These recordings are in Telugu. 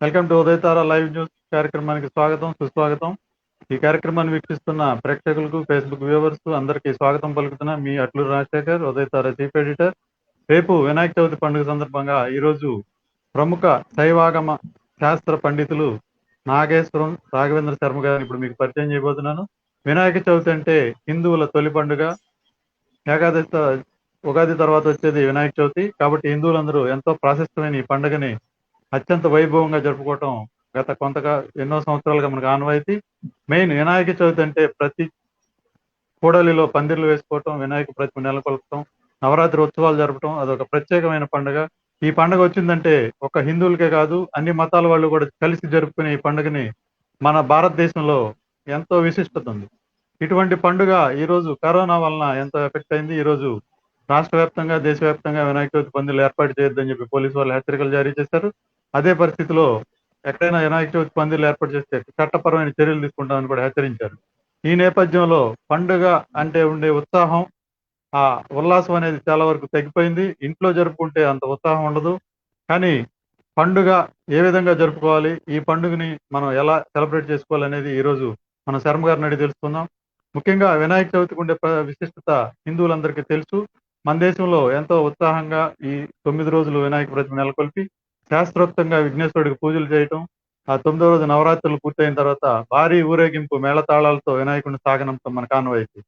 వెల్కమ్ టు ఉదయతార లైవ్ న్యూస్ కార్యక్రమానికి స్వాగతం సుస్వాగతం. ఈ కార్యక్రమాన్ని వీక్షిస్తున్న ప్రేక్షకులకు, ఫేస్బుక్ వ్యూవర్స్ అందరికీ స్వాగతం పలుకుతున్న మీ అట్లూరు రాజశేఖర్, ఉదయతార చీఫ్ ఎడిటర్. రేపు వినాయక చవితి పండుగ సందర్భంగా ఈరోజు ప్రముఖ శైవాగమ శాస్త్ర పండితులు నాగేశ్వరం రాఘవేంద్ర శర్మ గారిని ఇప్పుడు మీకు పరిచయం చేయబోతున్నాను. వినాయక చవితి అంటే హిందువుల తొలి పండుగ. ఏకాదశి ఉగాది తర్వాత వచ్చేది వినాయక చవితి. కాబట్టి హిందువులందరూ ఎంతో ప్రాశస్త్యమైన ఈ పండుగని అత్యంత వైభవంగా జరుపుకోవటం గత ఎన్నో సంవత్సరాలుగా మనకు ఆనవాయితీ. మెయిన్ వినాయక చవితి అంటే ప్రతి కూడలిలో పందిర్లు వేసుకోవటం, వినాయక ప్రతిమ నెలకొల్పటం, నవరాత్రి ఉత్సవాలు జరపటం అదొక ప్రత్యేకమైన పండుగ. ఈ పండుగ వచ్చిందంటే ఒక హిందువులకే కాదు అన్ని మతాల వాళ్ళు కూడా కలిసి జరుపుకునే ఈ పండుగని మన భారతదేశంలో ఎంతో విశిష్టత ఉంది. ఇటువంటి పండుగ ఈరోజు కరోనా వలన ఎంతో ఎఫెక్ట్ అయింది. ఈరోజు రాష్ట్ర వ్యాప్తంగా, దేశవ్యాప్తంగా వినాయక చవితి పండుగలు ఏర్పాటు చేయొద్దని చెప్పి పోలీసు వాళ్ళు హెచ్చరికలు జారీ చేశారు. అదే పరిస్థితిలో ఎక్కడైనా వినాయక చవితి పందిర్లు ఏర్పాటు చేస్తే చట్టపరమైన చర్యలు తీసుకుంటామని కూడా హెచ్చరించారు. ఈ నేపథ్యంలో పండుగ అంటే ఉండే ఉత్సాహం, ఆ ఉల్లాసం అనేది చాలా వరకు తగ్గిపోయింది. ఇంట్లో జరుపుకుంటే అంత ఉత్సాహం ఉండదు. కానీ పండుగ ఏ విధంగా జరుపుకోవాలి, ఈ పండుగని మనం ఎలా సెలబ్రేట్ చేసుకోవాలి అనేది ఈ రోజు మనం శర్మ గారిని అడిగి తెలుసుకుందాం. ముఖ్యంగా వినాయక చవితికి ఉండే విశిష్టత హిందువులందరికీ తెలుసు. మన దేశంలో ఎంతో ఉత్సాహంగా ఈ 9 రోజులు వినాయక ప్రతిమ నెలకొల్పి శాస్త్రోక్తంగా విఘ్నేశ్వరుడికి పూజలు చేయటం, ఆ 9వ రోజు నవరాత్రులు పూర్తయిన తర్వాత భారీ ఊరేగింపు మేళతాళాలతో వినాయకుడిని సాగనంపం మనకు ఆనవాయితీ.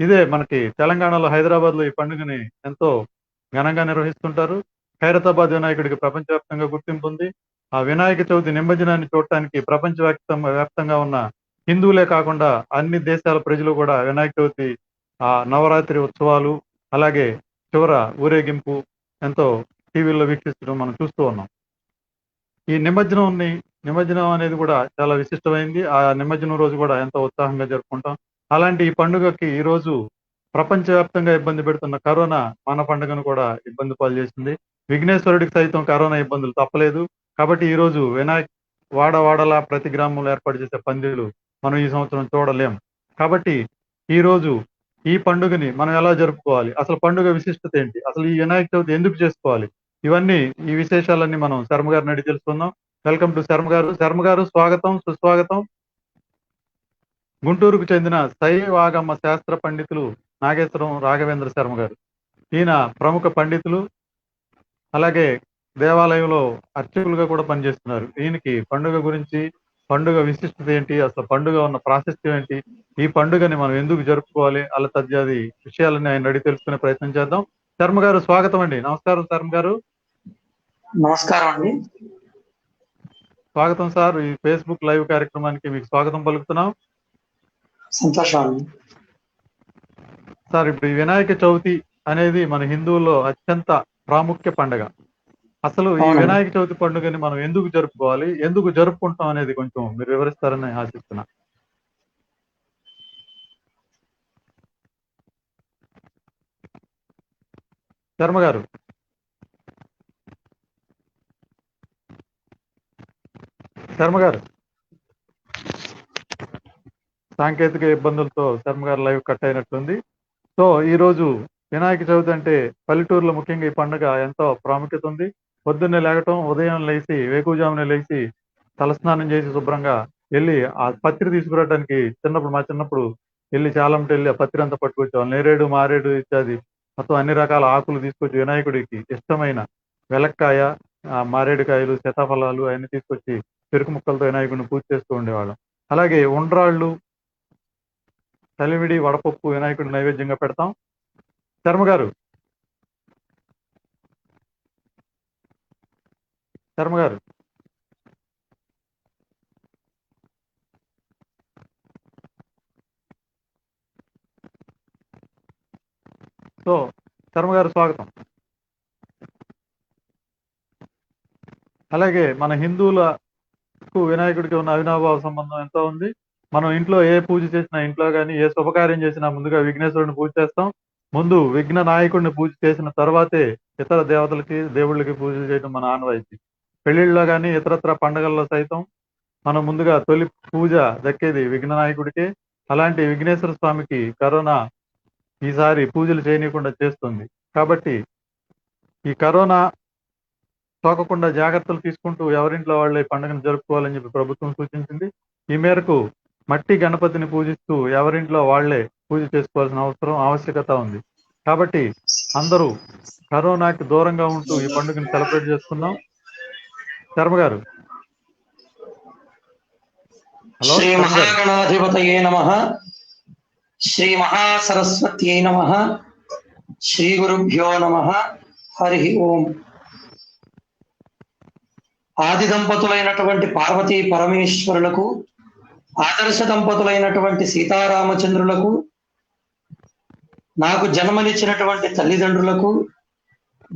ఇదే మనకి తెలంగాణలో హైదరాబాద్ లో ఈ పండుగని ఎంతో ఘనంగా నిర్వహిస్తుంటారు. ఖైరతాబాద్ వినాయకుడికి ప్రపంచవ్యాప్తంగా గుర్తింపు ఉంది. ఆ వినాయక చవితి నిమజ్జనాన్ని చూడటానికి వ్యాప్తంగా ఉన్న హిందువులే కాకుండా అన్ని దేశాల ప్రజలు కూడా వినాయక చవితి ఆ నవరాత్రి ఉత్సవాలు, అలాగే చివర ఊరేగింపు ఎంతో టీవీల్లో వీక్షించడం మనం చూస్తూ ఉన్నాం. ఈ నిమజ్జనం అనేది కూడా చాలా విశిష్టమైంది. ఆ నిమజ్జనం రోజు కూడా ఎంతో ఉత్సాహంగా జరుపుకుంటాం. అలాంటి ఈ పండుగకి ఈ రోజు ప్రపంచవ్యాప్తంగా ఇబ్బంది పెడుతున్న కరోనా మన పండుగను కూడా ఇబ్బంది పాలు చేసింది. విఘ్నేశ్వరుడికి సైతం కరోనా ఇబ్బందులు తప్పలేదు. కాబట్టి ఈ రోజు వాడవాడలా ప్రతి గ్రామంలో ఏర్పాటు చేసే పందిళ్లు మనం ఈ సంవత్సరం చూడలేం. కాబట్టి ఈ రోజు ఈ పండుగని మనం ఎలా జరుపుకోవాలి, అసలు పండుగ విశిష్టత ఏంటి, అసలు ఈ వినాయక చవితి ఎందుకు చేసుకోవాలి, ఈ విశేషాలన్నీ మనం శర్మ గారిని అడిగి తెలుసుకుందాం. వెల్కమ్ టు శర్మ గారు. శర్మ గారు స్వాగతం సుస్వాగతం. గుంటూరుకు చెందిన శైవాగమ శాస్త్ర పండితులు నాగేశ్వరం రాఘవేంద్ర శర్మ గారు. ఈయన ప్రముఖ పండితులు, అలాగే దేవాలయంలో అర్చకులుగా కూడా పనిచేస్తున్నారు. ఈయనకి పండుగ గురించి, పండుగ విశిష్టత ఏంటి, అసలు పండుగ ఉన్న ప్రాశస్త్యం ఏంటి, ఈ పండుగని మనం ఎందుకు జరుపుకోవాలి, అలా తద్యాది విషయాలని ఆయన అడిగి తెలుసుకునే ప్రయత్నం చేద్దాం. శర్మ గారు స్వాగతం అండి. నమస్కారం శర్మ గారు. నమస్కారం అండి. స్వాగతం సార్. ఈ ఫేస్బుక్ లైవ్ కార్యక్రమానికి మీకు స్వాగతం పలుకుతున్నాం. సంతోషం సార్, ఇప్పుడు ఈ వినాయక చవితి అనేది మన హిందువుల్లో అత్యంత ప్రాముఖ్య పండుగ. అసలు ఈ వినాయక చవితి పండుగని మనం ఎందుకు జరుపుకోవాలి, ఎందుకు జరుపుకుంటాం అనేది కొంచెం మీరు వివరిస్తారని ఆశిస్తున్నా. శర్మ గారు. శర్మ గారు, సాంకేతిక ఇబ్బందులతో శర్మ గారు లైవ్ కట్ అయినట్టుంది. సో ఈ రోజు వినాయక చవితి అంటే పల్లెటూరులో ముఖ్యంగా ఈ పండుగ ఎంతో ప్రాముఖ్యత ఉంది. పొద్దున్నే లేగటం, ఉదయం లేచి వేకువజామునే లేచి తలస్నానం చేసి శుభ్రంగా వెళ్ళి ఆ పత్రి తీసుకురావడానికి మా చిన్నప్పుడు వెళ్ళి చాలంటే వెళ్ళి ఆ పత్రి అంతా పట్టుకొచ్చేవాళ్ళు. నేరేడు, మారేడు ఇత్యాది మొత్తం అన్ని రకాల ఆకులు తీసుకొచ్చి వినాయకుడికి ఇష్టమైన వెలక్కాయ, మారేడుకాయలు, శతఫలాలు అవన్నీ తీసుకొచ్చి చెరుకు ముక్కలతో వినాయకుడిని పూజ చేస్తూ ఉండేవాళ్ళం. అలాగే ఉండ్రాళ్ళు, కలివిడి, వడపప్పు వినాయకుడి నైవేద్యంగా పెడతాం. శర్మ గారు. శర్మ గారు. సో శర్మ గారు స్వాగతం. అలాగే మన హిందువులకు వినాయకుడికి ఉన్న అవినాభావ సంబంధం ఎంతో ఉంది. మనం ఇంట్లో ఏ పూజ చేసినా, ఇంట్లో కానీ ఏ శుభకార్యం చేసినా ముందుగా విఘ్నేశ్వరుడిని పూజ చేస్తాం. ముందు విఘ్న నాయకుడిని పూజ చేసిన తర్వాతే ఇతర దేవతలకి, దేవుళ్ళకి పూజలు చేయడం మన ఆనవాయితీ. పెళ్లిళ్ళలో కానీ ఇతరత్ర పండుగల్లో సైతం మనం ముందుగా తొలి పూజ దక్కేది విఘ్న నాయకుడికి. అలాంటి విఘ్నేశ్వర స్వామికి కరోనా ఈసారి పూజలు చేయనీయకుండా చేస్తుంది. కాబట్టి ఈ కరోనా సోకకుండా జాగ్రత్తలు తీసుకుంటూ ఎవరింట్లో వాళ్ళే పండుగను జరుపుకోవాలని చెప్పి ప్రభుత్వం సూచించింది. ఈ మేరకు మట్టి గణపతిని పూజిస్తూ ఎవరింట్లో వాళ్ళే పూజ చేసుకోవాల్సిన ఆవశ్యకత ఉంది. కాబట్టి అందరూ కరోనాకి దూరంగా ఉంటూ ఈ పండుగను సెలబ్రేట్ చేసుకుందాం. శర్మ గారు, హలో. శ్రీ శర్మ గారు, మహాగణాధిపతయే నమః. శ్రీ మహాసరస్వత్యై నమః. శ్రీ గురుభ్యో నమః. హరి ఓం. ఆది దంపతులైనటువంటి పార్వతీ పరమేశ్వరులకు, ఆదర్శ దంపతులైనటువంటి సీతారామచంద్రులకు, నాకు జన్మనిచ్చినటువంటి తల్లిదండ్రులకు,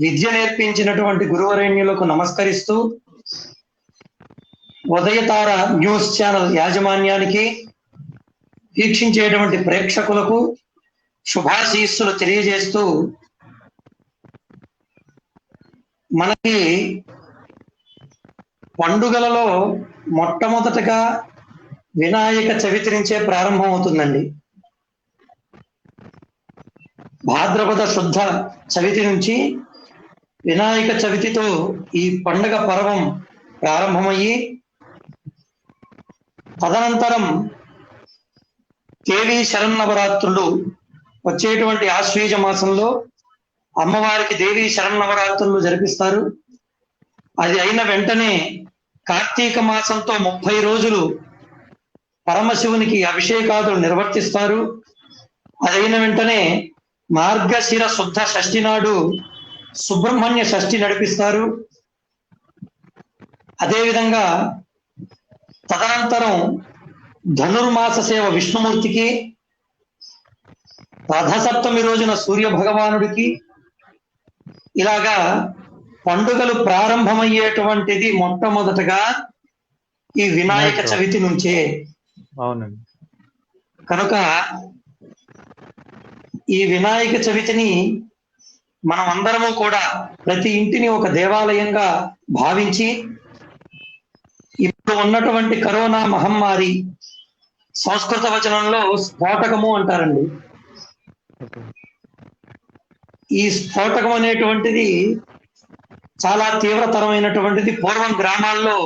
విద్య నేర్పించినటువంటి గురువరేణ్యులకు నమస్కరిస్తూ, ఉదయతార న్యూస్ ఛానల్ యాజమాన్యానికి, వీక్షించేటువంటి ప్రేక్షకులకు శుభాశీస్సులు తెలియజేస్తూ, మనకి పండుగలలో మొట్టమొదటగా వినాయక చవితి నుంచే ప్రారంభం అవుతుందండి. భాద్రపద శుద్ధ చవితి నుంచి వినాయక చవితితో ఈ పండుగ పర్వం ప్రారంభమయ్యి, తదనంతరం దేవీ శరన్నవరాత్రులు వచ్చేటువంటి ఆశ్వీజ మాసంలో అమ్మవారికి దేవీ శరన్నవరాత్రులు జరిపిస్తారు. అది అయిన వెంటనే కార్తీక మాసంతో 30 రోజులు పరమశివునికి అభిషేకాదులు నిర్వర్తిస్తారు. అదైన వెంటనే మార్గశిర శుద్ధ షష్ఠి నాడు సుబ్రహ్మణ్య షష్ఠి నడిపిస్తారు. అదేవిధంగా తదనంతరం ధనుర్మాస సేవ విష్ణుమూర్తికి, రథసప్తమి రోజున సూర్య భగవానుడికి, ఇలాగా పండుగలు ప్రారంభమయ్యేటువంటిది మొట్టమొదటగా ఈ వినాయక చవితి నుంచే. అవునండి. కనుక ఈ వినాయక చవితిని మనం అందరము కూడా ప్రతి ఇంటిని ఒక దేవాలయంగా భావించి, ఇప్పుడు ఉన్నటువంటి కరోనా మహమ్మారి, సంస్కృత వచనంలో స్ఫోటకము అంటారండి. ఈ స్ఫోటకం అనేటువంటిది చాలా తీవ్రతరమైనటువంటిది. పూర్వం గ్రామాల్లో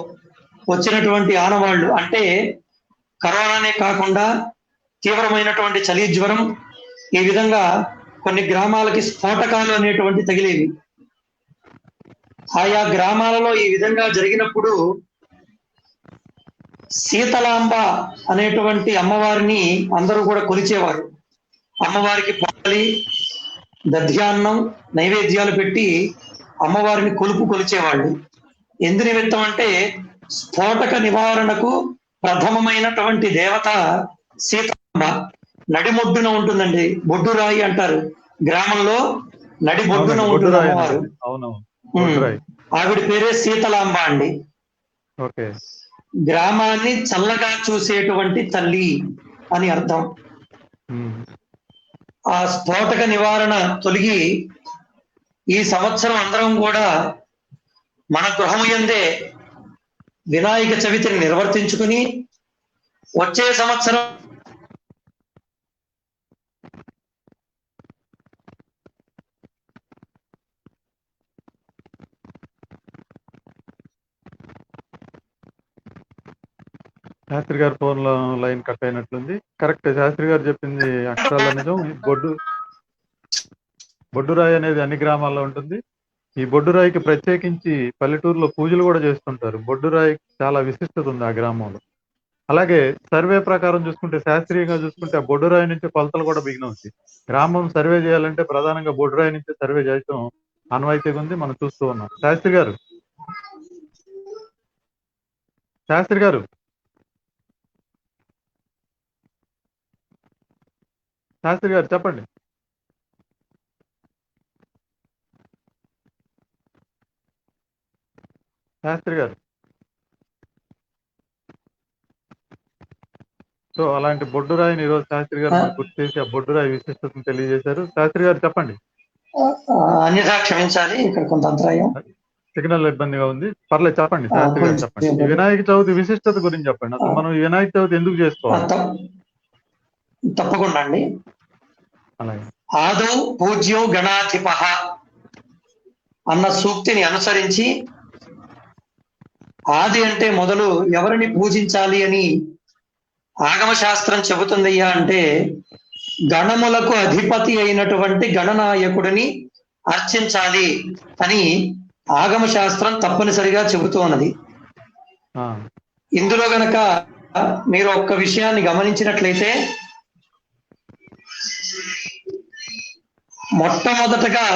వచ్చినటువంటి ఆనవాళ్లు, అంటే కరోనానే కాకుండా తీవ్రమైనటువంటి చలి జ్వరం, ఈ విధంగా కొన్ని గ్రామాలకి స్ఫోటకాలు అనేటువంటి తగిలేవి. ఆయా గ్రామాలలో ఈ విధంగా జరిగినప్పుడు శీతలాంబ అనేటువంటి అమ్మవారిని అందరూ కూడా కొలిచేవారు. అమ్మవారికి పొంగలి, దధ్యాన్నం, నైవేద్యాలు పెట్టి అమ్మవారిని కొలిచేవాళ్ళు. ఎందు నిమిత్తం అంటే స్ఫోటక నివారణకు ప్రథమమైనటువంటి దేవత సీతలాంబ. నడిబొడ్డున ఉంటుందండి, బొడ్డురాయి అంటారు. గ్రామంలో నడిబొడ్డున ఉంటుంది అమ్మవారు. ఆవిడ పేరే శీతలాంబ అండి. గ్రామాన్ని చల్లగా చూసేటువంటి తల్లి అని అర్థం. ఆ స్ఫోటక నివారణ తొలగి ఈ సంవత్సరం అందరం కూడా మన గృహము యందే వినాయక చవితిని నిర్వర్తించుకుని, వచ్చే సంవత్సరం శాస్త్రి గారి ఫోన్ లో లైన్ కట్ అయినట్లుంది. కరెక్ట్, శాస్త్రి గారు చెప్పింది అక్షరాల నిజం. బొడ్డురాయి అనేది అన్ని గ్రామాల్లో ఉంటుంది. ఈ బొడ్డురాయికి ప్రత్యేకించి పల్లెటూరులో పూజలు కూడా చేస్తుంటారు. బొడ్డురాయికి చాలా విశిష్టత ఉంది ఆ గ్రామంలో. అలాగే సర్వే ప్రకారం చూసుకుంటే, శాస్త్రీయంగా చూసుకుంటే, ఆ బొడ్డురాయి నుంచి కొలతలు కూడా బిగినవుతాయి. గ్రామం సర్వే చేయాలంటే ప్రధానంగా బొడ్డురాయి నుంచి సర్వే చేయటం ఆనవాయితీగా ఉంది, మనం చూస్తూ ఉన్నాం. శాస్త్రి గారు చెప్పండి. శాస్త్రి గారు, సో అలాంటి బొడ్డురాయిని ఈరోజు శాస్త్రి గారు గుర్తు చేసి ఆ బొడ్డురాయి విశిష్టతను తెలియజేశారు. శాస్త్రి గారు చెప్పండి. అన్యథా క్షమించాలి, ఇక్కడ కొంత అంతరాయం, సిగ్నల్ ఇబ్బందిగా ఉంది. పర్లేదు, చెప్పండి శాస్త్రి గారు, చెప్పండి. ఈ వినాయక చవితి విశిష్టత గురించి చెప్పండి. అసలు మనం ఈ వినాయక చవితి ఎందుకు చేసుకోవాలి? తప్పకుండా అండి. అలాగే, ఆదౌ పూజ్యో గణాధిపః అన్న సూక్తిని అనుసరించి ఆది అంటే మొదలు ఎవరిని పూజించాలి అని ఆగమ శాస్త్రం చెబుతుందయ్యా అంటే గణములకు అధిపతి అయినటువంటి గణనాయకుడిని అర్చించాలి అని ఆగమ శాస్త్రం తప్పనిసరిగా చెబుతూ ఉన్నది. ఆ, ఇందులో గనక మీరు ఒక్క విషయాన్ని గమనించినట్లయితే మొట్టమొదటగా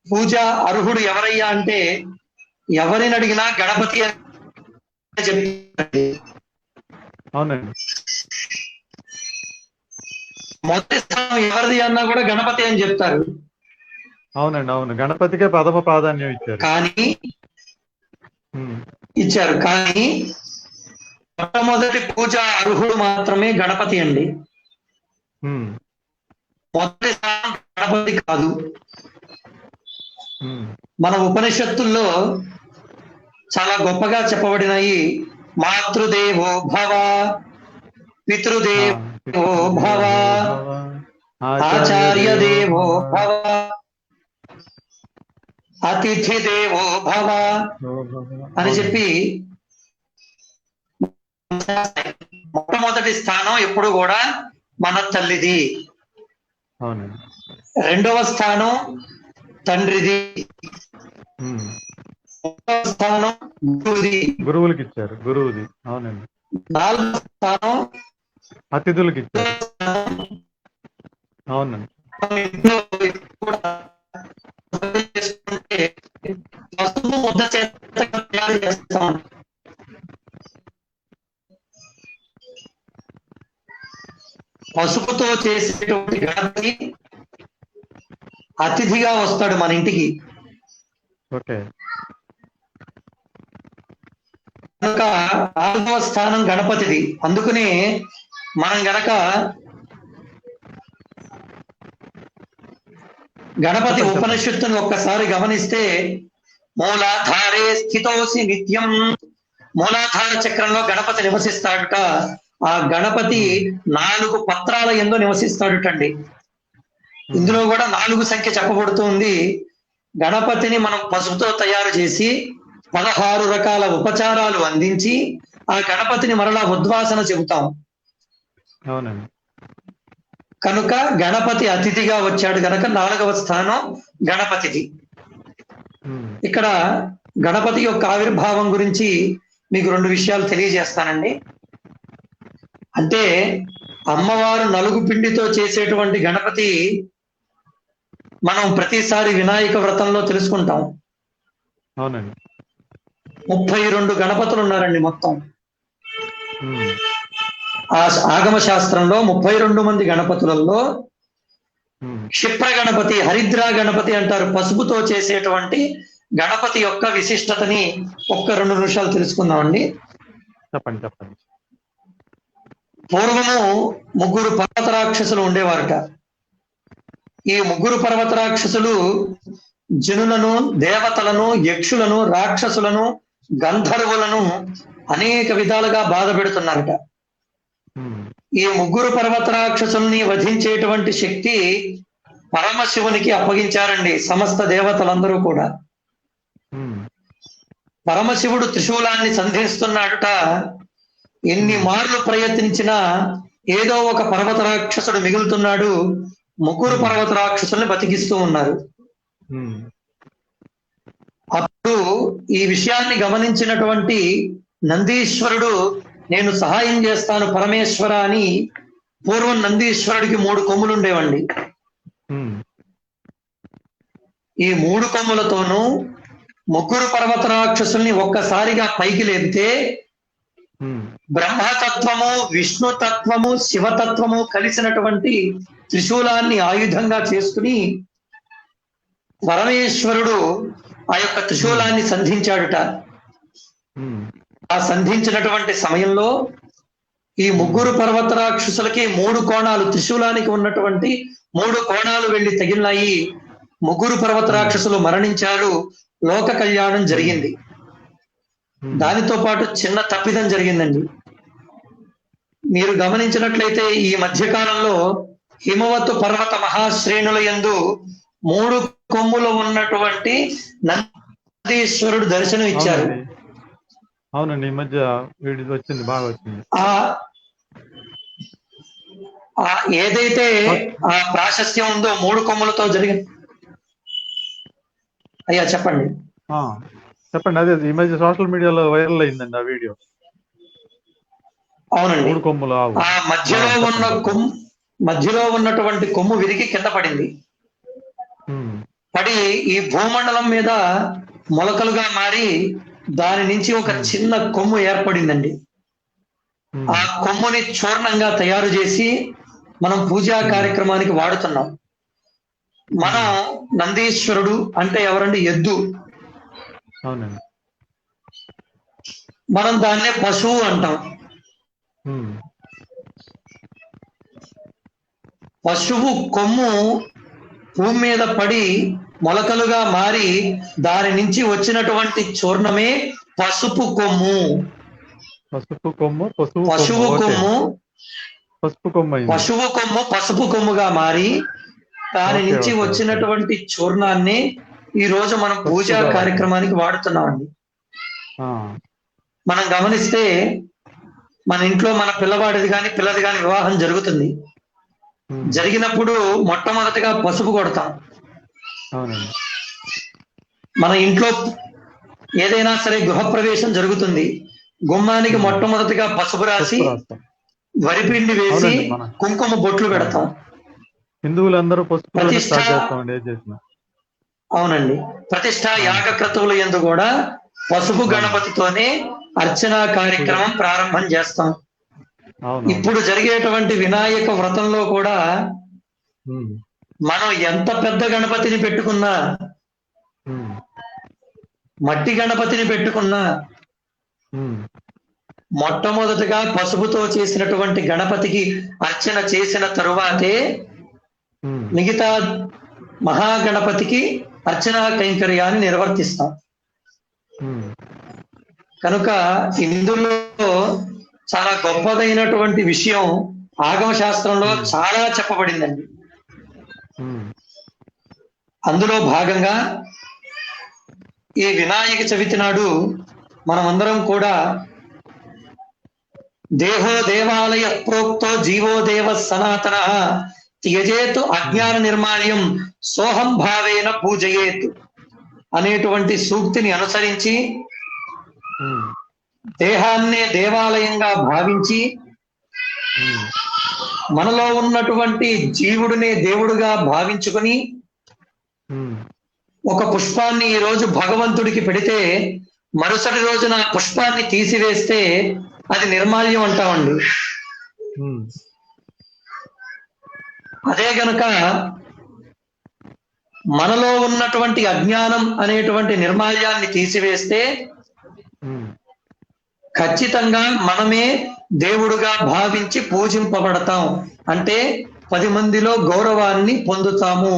పూజ అర్హుడు ఎవరయ్యా అంటే ఎవరిని అడిగినా గణపతి అని చెప్తారు. అవునండి. మొదటి స్థానం ఎవరిది అన్నా కూడా గణపతి అని చెప్తారు. అవునండి, అవును, గణపతికే ప్రథమ ప్రాధాన్యం ఇచ్చారు. కానీ ఉమ్, ఇచ్చారు కానీ మొట్టమొదటి పూజ అర్హుడు మాత్రమే గణపతి అండి. ఉమ్, మొదటి స్థానం గణపతి కాదు. ఉమ్, మన ఉపనిషత్తుల్లో చాలా గొప్పగా చెప్పబడినాయి. మాతృదేవో భవ, పితృదేవో భవ, ఆచార్య దేవో భవ, అతిథి దేవో భవ అని చెప్పి మొట్టమొదటి స్థానం ఎప్పుడు కూడా మన తల్లిది. అవునండి. రెండవ స్థానం తండ్రిది. ఉమ్, మూడవ స్థానం గురువుది. గురువులకి ఇచ్చారు, గురువుది. అవునండి. నాలుగవ స్థానం అతిథులకి ఇచ్చారు. అవునండి. ఇంట్లో కూడా చేసుకుంటే పసుపు ముద్ద చేత తయారు చేస్తాం. పసుపుతో చేసేటువంటి గణపతి అతిథిగా వస్తాడు మన ఇంటికి. ఓకే. కనుక 4వ స్థానం గణపతిది. అందుకనే మనం గనక గణపతి ఉపనిషత్తును ఒక్కసారి గమనిస్తే మూలాధారే స్థితోసి నిత్యం, మూలాధార చక్రంలో గణపతి నివసిస్తాడుట. ఆ గణపతి 4 పత్రాల యందు నివసిస్తాడుటండి. ఇందులో కూడా 4 సంఖ్య చెప్పబడుతుంది. గణపతిని మనం పసుపుతో తయారు చేసి 16 రకాల ఉపచారాలు అందించి ఆ గణపతిని మరలా ఉద్వాసన చెబుతాం. అవునండి. కనుక గణపతి అతిథిగా వచ్చాడు గనక 4వ స్థానం గణపతిది. ఉమ్, ఇక్కడ గణపతి యొక్క ఆవిర్భావం గురించి మీకు 2 విషయాలు తెలియజేస్తానండి. అంటే అమ్మవారు నలుగు పిండితో చేసేటువంటి గణపతి మనం ప్రతిసారి వినాయక వ్రతంలో తెలుసుకుంటాం. అవునండి. 32 గణపతులు ఉన్నారండి మొత్తం. ఉమ్, ఆ ఆగమ శాస్త్రంలో 32 మంది గణపతులలో ఉమ్, క్షిప్ర గణపతి, హరిద్రా గణపతి అంటారు. పసుపుతో చేసేటువంటి గణపతి యొక్క విశిష్టతని ఒక్క 2 నిమిషాలు తెలుసుకుందామండి. చెప్పండి, చెప్పండి. పూర్వము 3 పర్వత రాక్షసులు ఉండేవారట. ఈ 3 పర్వత రాక్షసులు జనులను, దేవతలను, యక్షులను, రాక్షసులను, గంధర్వులను అనేక విధాలుగా బాధ పెడుతున్నారట. ఉమ్, ఈ 3 పర్వత రాక్షసుల్ని వధించేటువంటి శక్తి పరమశివునికి అప్పగించారండి సమస్త దేవతలందరూ కూడా. ఉమ్, పరమశివుడు త్రిశూలాన్ని సంధిస్తున్నాడుట. ఎన్ని మార్లు ప్రయత్నించినా ఏదో ఒక పర్వత రాక్షసుడు మిగులుతున్నాడు. 3 పర్వత రాక్షసుల్ని బతికిస్తూ ఉన్నారు. ఉమ్, అప్పుడు ఈ విషయాన్ని గమనించినటువంటి నందీశ్వరుడు నేను సహాయం చేస్తాను పరమేశ్వర అని, పూర్వం నందీశ్వరుడికి 3 కొమ్ములు ఉండేవండి. ఉమ్, ఈ 3 కొమ్ములతోనూ 3 పర్వత రాక్షసుల్ని ఒక్కసారిగా పైకి లేపితే ఉమ్, బ్రహ్మతత్వము, విష్ణుతత్వము, శివతత్వము కలిసినటువంటి త్రిశూలాన్ని ఆయుధంగా చేసుకుని పరమేశ్వరుడు ఆ యొక్క త్రిశూలాన్ని సంధించాడుట. ఉమ్, ఆ సంధించినటువంటి సమయంలో ఈ 3 పర్వత రాక్షసులకి 3 కోణాలు, త్రిశూలానికి ఉన్నటువంటి 3 కోణాలు వెళ్లి తగిలినాయి. 3 పర్వత రాక్షసులు మరణించారు. లోక కళ్యాణం జరిగింది. దానితో పాటు చిన్న తప్పిదం జరిగిందండి. మీరు గమనించినట్లయితే ఈ మధ్యకాలంలో హిమవతు పర్వత మహాశ్రేణుల యందు 3 కొమ్ములు ఉన్నటువంటి నందీశ్వరుడు దర్శనం ఇచ్చారు. అవునండి, ఈ మధ్య వీడియో వచ్చింది, బాగా వచ్చింది. ఆ ఆ ఏదైతే ఆ ప్రాశస్త్యం ఉందో 3 కొమ్ములతో జరిగిన అయ్యా చెప్పండి. ఆ, చెప్పండి. అదే ఈ మధ్య సోషల్ మీడియాలో వైరల్ అయిందండి ఆ వీడియో. అవునండి. 3 కొమ్ముల ఆవు. ఆ మధ్యలో ఉన్న చెప్పండి. మధ్యలో ఉన్నటువంటి కొమ్ము విరిగి కింద పడింది. ఉమ్, పడి ఈ భూమండలం మీద మొలకలుగా మారి దాని నుంచి ఒక చిన్న కొమ్ము ఏర్పడిందండి. ఆ కొమ్ముని చూర్ణంగా తయారు చేసి మనం పూజా కార్యక్రమానికి వాడుతున్నాం. మనం నందీశ్వరుడు అంటే ఎవరండి? ఎద్దు. అవునండి. మనం దాన్నే పశువు అంటాం. ఉమ్, పశువు కొమ్ము భూమి మీద పడి మొలకలుగా మారి దాని నుంచి వచ్చినటువంటి చూర్ణమే పసుపు కొమ్ము. పసుపు కొమ్ము, పశువు కొమ్ము పసుపు కొమ్ము అయింది. పశువు కొమ్ము పసుపు కొమ్ముగా మారి దాని ఓకే, నుంచి ఓకే, ఓకే. వచ్చినటువంటి చూర్ణాన్ని ఈ రోజు మనం పూజా పసుపుగా కార్యక్రమానికి వాడుతున్నామండి. ఆ, మనం గమనిస్తే మన ఇంట్లో మన పిల్లవాడిది కానీ పిల్లది కానీ వివాహం జరుగుతుంది. జరిగినప్పుడు మొట్టమొదటిగా పసుపు కొడతాం. అవునండి. మన ఇంట్లో ఏదైనా సరే గృహప్రవేశం జరుగుతుంది. గుమ్మానికి మొట్టమొదటిగా పసుపు రాసి పసుపు రాస్తాం. వరిపిండి వేసి అవునండి, మన కుంకుమ బొట్లు పెడతాం. హిందువులందరూ పసుపు ప్రతిష్ట స్టార్ట్ చేస్తామండి, ఏం చేసినా. అవునండి. ప్రతిష్ట యాగ క్రతువుల యందు కూడా పసుపు గణపతితోనే అర్చనా కార్యక్రమం ప్రారంభం చేస్తాం. అవును. ఇప్పుడు జరిగేటువంటి వినాయక వ్రతంలో కూడా మనం ఎంత పెద్ద గణపతిని పెట్టుకున్నా, మట్టి గణపతిని పెట్టుకున్నా, మొట్టమొదటిగా పసుపుతో చేసినటువంటి గణపతికి అర్చన చేసిన తరువాతే మిగతా మహాగణపతికి అర్చనా కైంకర్యాన్ని నిర్వర్తిస్తాం. కనుక ఇందులో చాలా గొప్పదైనటువంటి విషయం ఆగమ శాస్త్రంలో చాలా చెప్పబడిందండి. అందులో భాగంగా ఈ వినాయక చవితి నాడు మనమందరం కూడా దేహో దేవాలయ ప్రోక్తో జీవో దేవ సనాతన త్యజేతు అజ్ఞాన నిర్మాల్యం సోహం భావేన పూజయేత్ అనేటువంటి సూక్తిని అనుసరించి దేహాన్నే దేవాలయంగా భావించి మనలో ఉన్నటువంటి జీవుడినే దేవుడుగా భావించుకొని ఒక పుష్పాన్ని ఈ రోజు భగవంతుడికి పెడితే మరుసటి రోజున పుష్పాన్ని తీసివేస్తే అది నిర్మాల్యం అంటామండి. అదే గనుక మనలో ఉన్నటువంటి అజ్ఞానం అనేటువంటి నిర్మాల్యాన్ని తీసివేస్తే ఖచ్చితంగా మనమే దేవుడుగా భావించి పూజింపబడతాం. అంటే 10 మందిలో గౌరవాన్ని పొందుతాము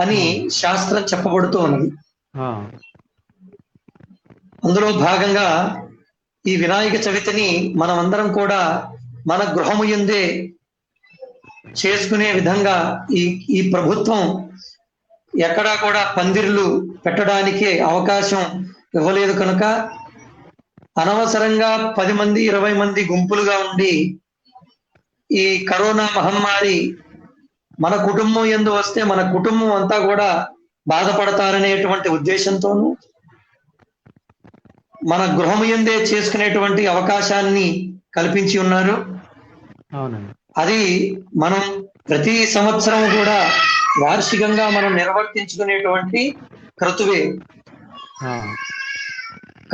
అని శాస్త్రం చెప్పబడుతూ ఉన్నది. అందులో భాగంగా ఈ వినాయక చవితిని మనమందరం కూడా మన గృహము యందే చేసుకునే విధంగా ఈ ప్రభుత్వం ఎక్కడా కూడా పందిర్లు పెట్టడానికి అవకాశం ఇవ్వలేదు. కనుక అనవసరంగా 10 మంది 20 మంది గుంపులుగా ఉండి ఈ కరోనా మహమ్మారి మన కుటుంబం యందు వస్తే మన కుటుంబం అంతా కూడా బాధపడతారనేటువంటి ఉద్దేశంతోనూ మన గృహము యందే చేసుకునేటువంటి అవకాశాన్ని కల్పించి ఉన్నారు. అది మనం ప్రతి సంవత్సరం కూడా వార్షికంగా మనం నిర్వర్తించుకునేటువంటి క్రతువే.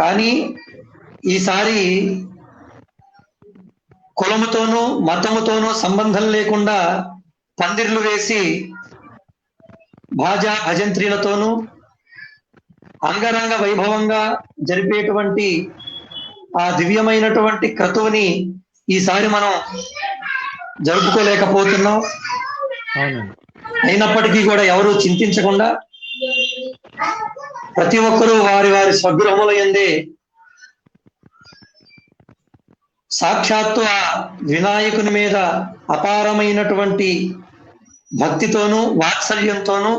కానీ ఈసారి కులముతోనూ మతముతోనూ సంబంధం లేకుండా పందిర్లు వేసి భాజా భజంత్రీలతోనూ అంగరంగ వైభవంగా జరిపేటువంటి ఆ దివ్యమైనటువంటి క్రతువుని ఈసారి మనం జరుపుకోలేకపోతున్నాం. అయినప్పటికీ కూడా ఎవరు చింతించకుండా ప్రతి ఒక్కరూ వారి వారి స్వగృహముల యందే సాక్షాత్తు ఆ వినాయకుని మీద అపారమైనటువంటి భక్తితోనూ వాత్సల్యంతోనూ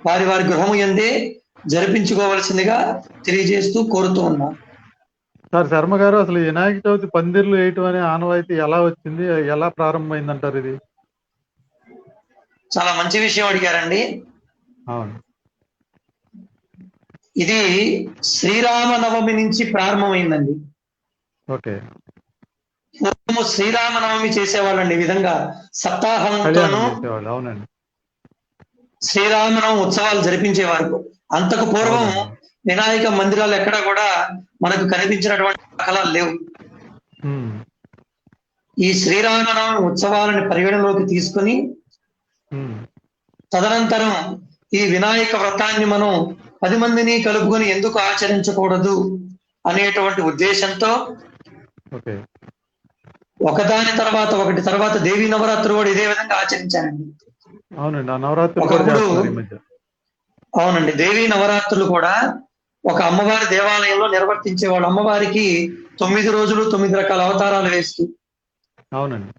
వారి వారి గృహము యందే జరిపించుకోవలసిందిగా తెలియజేస్తూ కోరుతూ ఉన్నాం. సార్ శర్మ గారు, అసలు ఈ వినాయక చవితి పందిర్లు వేయటం అనే ఆనవాయితీ ఎలా వచ్చింది? ఎలా ప్రారంభమైందంటారు ఇది? చాలా మంచి విషయం అడిగారండి. అవును. ఇది శ్రీరామనవమి నుంచి ప్రారంభమైందండి. ఓకే. పూర్వము శ్రీరామనవమి చేసేవాళ్ళండి. ఈ విధంగా కళ్యాణం సప్తాహంతోనూ చేసేవాళ్ళు. అవునండి. శ్రీరామనవమి ఉత్సవాలు జరిపించేవారు. అంతకు పూర్వం అవునండి. వినాయక మందిరాలు ఎక్కడా కూడా మనకు కనిపించినటువంటి దాఖలాలు లేవు. ఉమ్. ఈ శ్రీరామనవమి ఉత్సవాలను పరిగణలోకి తీసుకుని ఉమ్. తదనంతరం ఈ వినాయక వ్రతాన్ని మనం 10 మందిని కలుపుకొని ఎందుకు ఆచరించకూడదు అనేటువంటి ఉద్దేశంతో ఓకే. ఒకదాని తర్వాత దేవీ నవరాత్రులు కూడా ఇదే విధంగా ఆచరించారండి. అవునండి. ఆ నవరాత్రులు కూడా ఒకప్పుడు చేస్తున్నారు ఈ మధ్య. అవునండి, దేవీ నవరాత్రులు కూడా ఒక అమ్మవారి దేవాలయంలో నిర్వర్తించేవాళ్ళు. అమ్మవారికి 9 రోజులు 9 రకాల అవతారాలు వేస్తూ. అవునండి.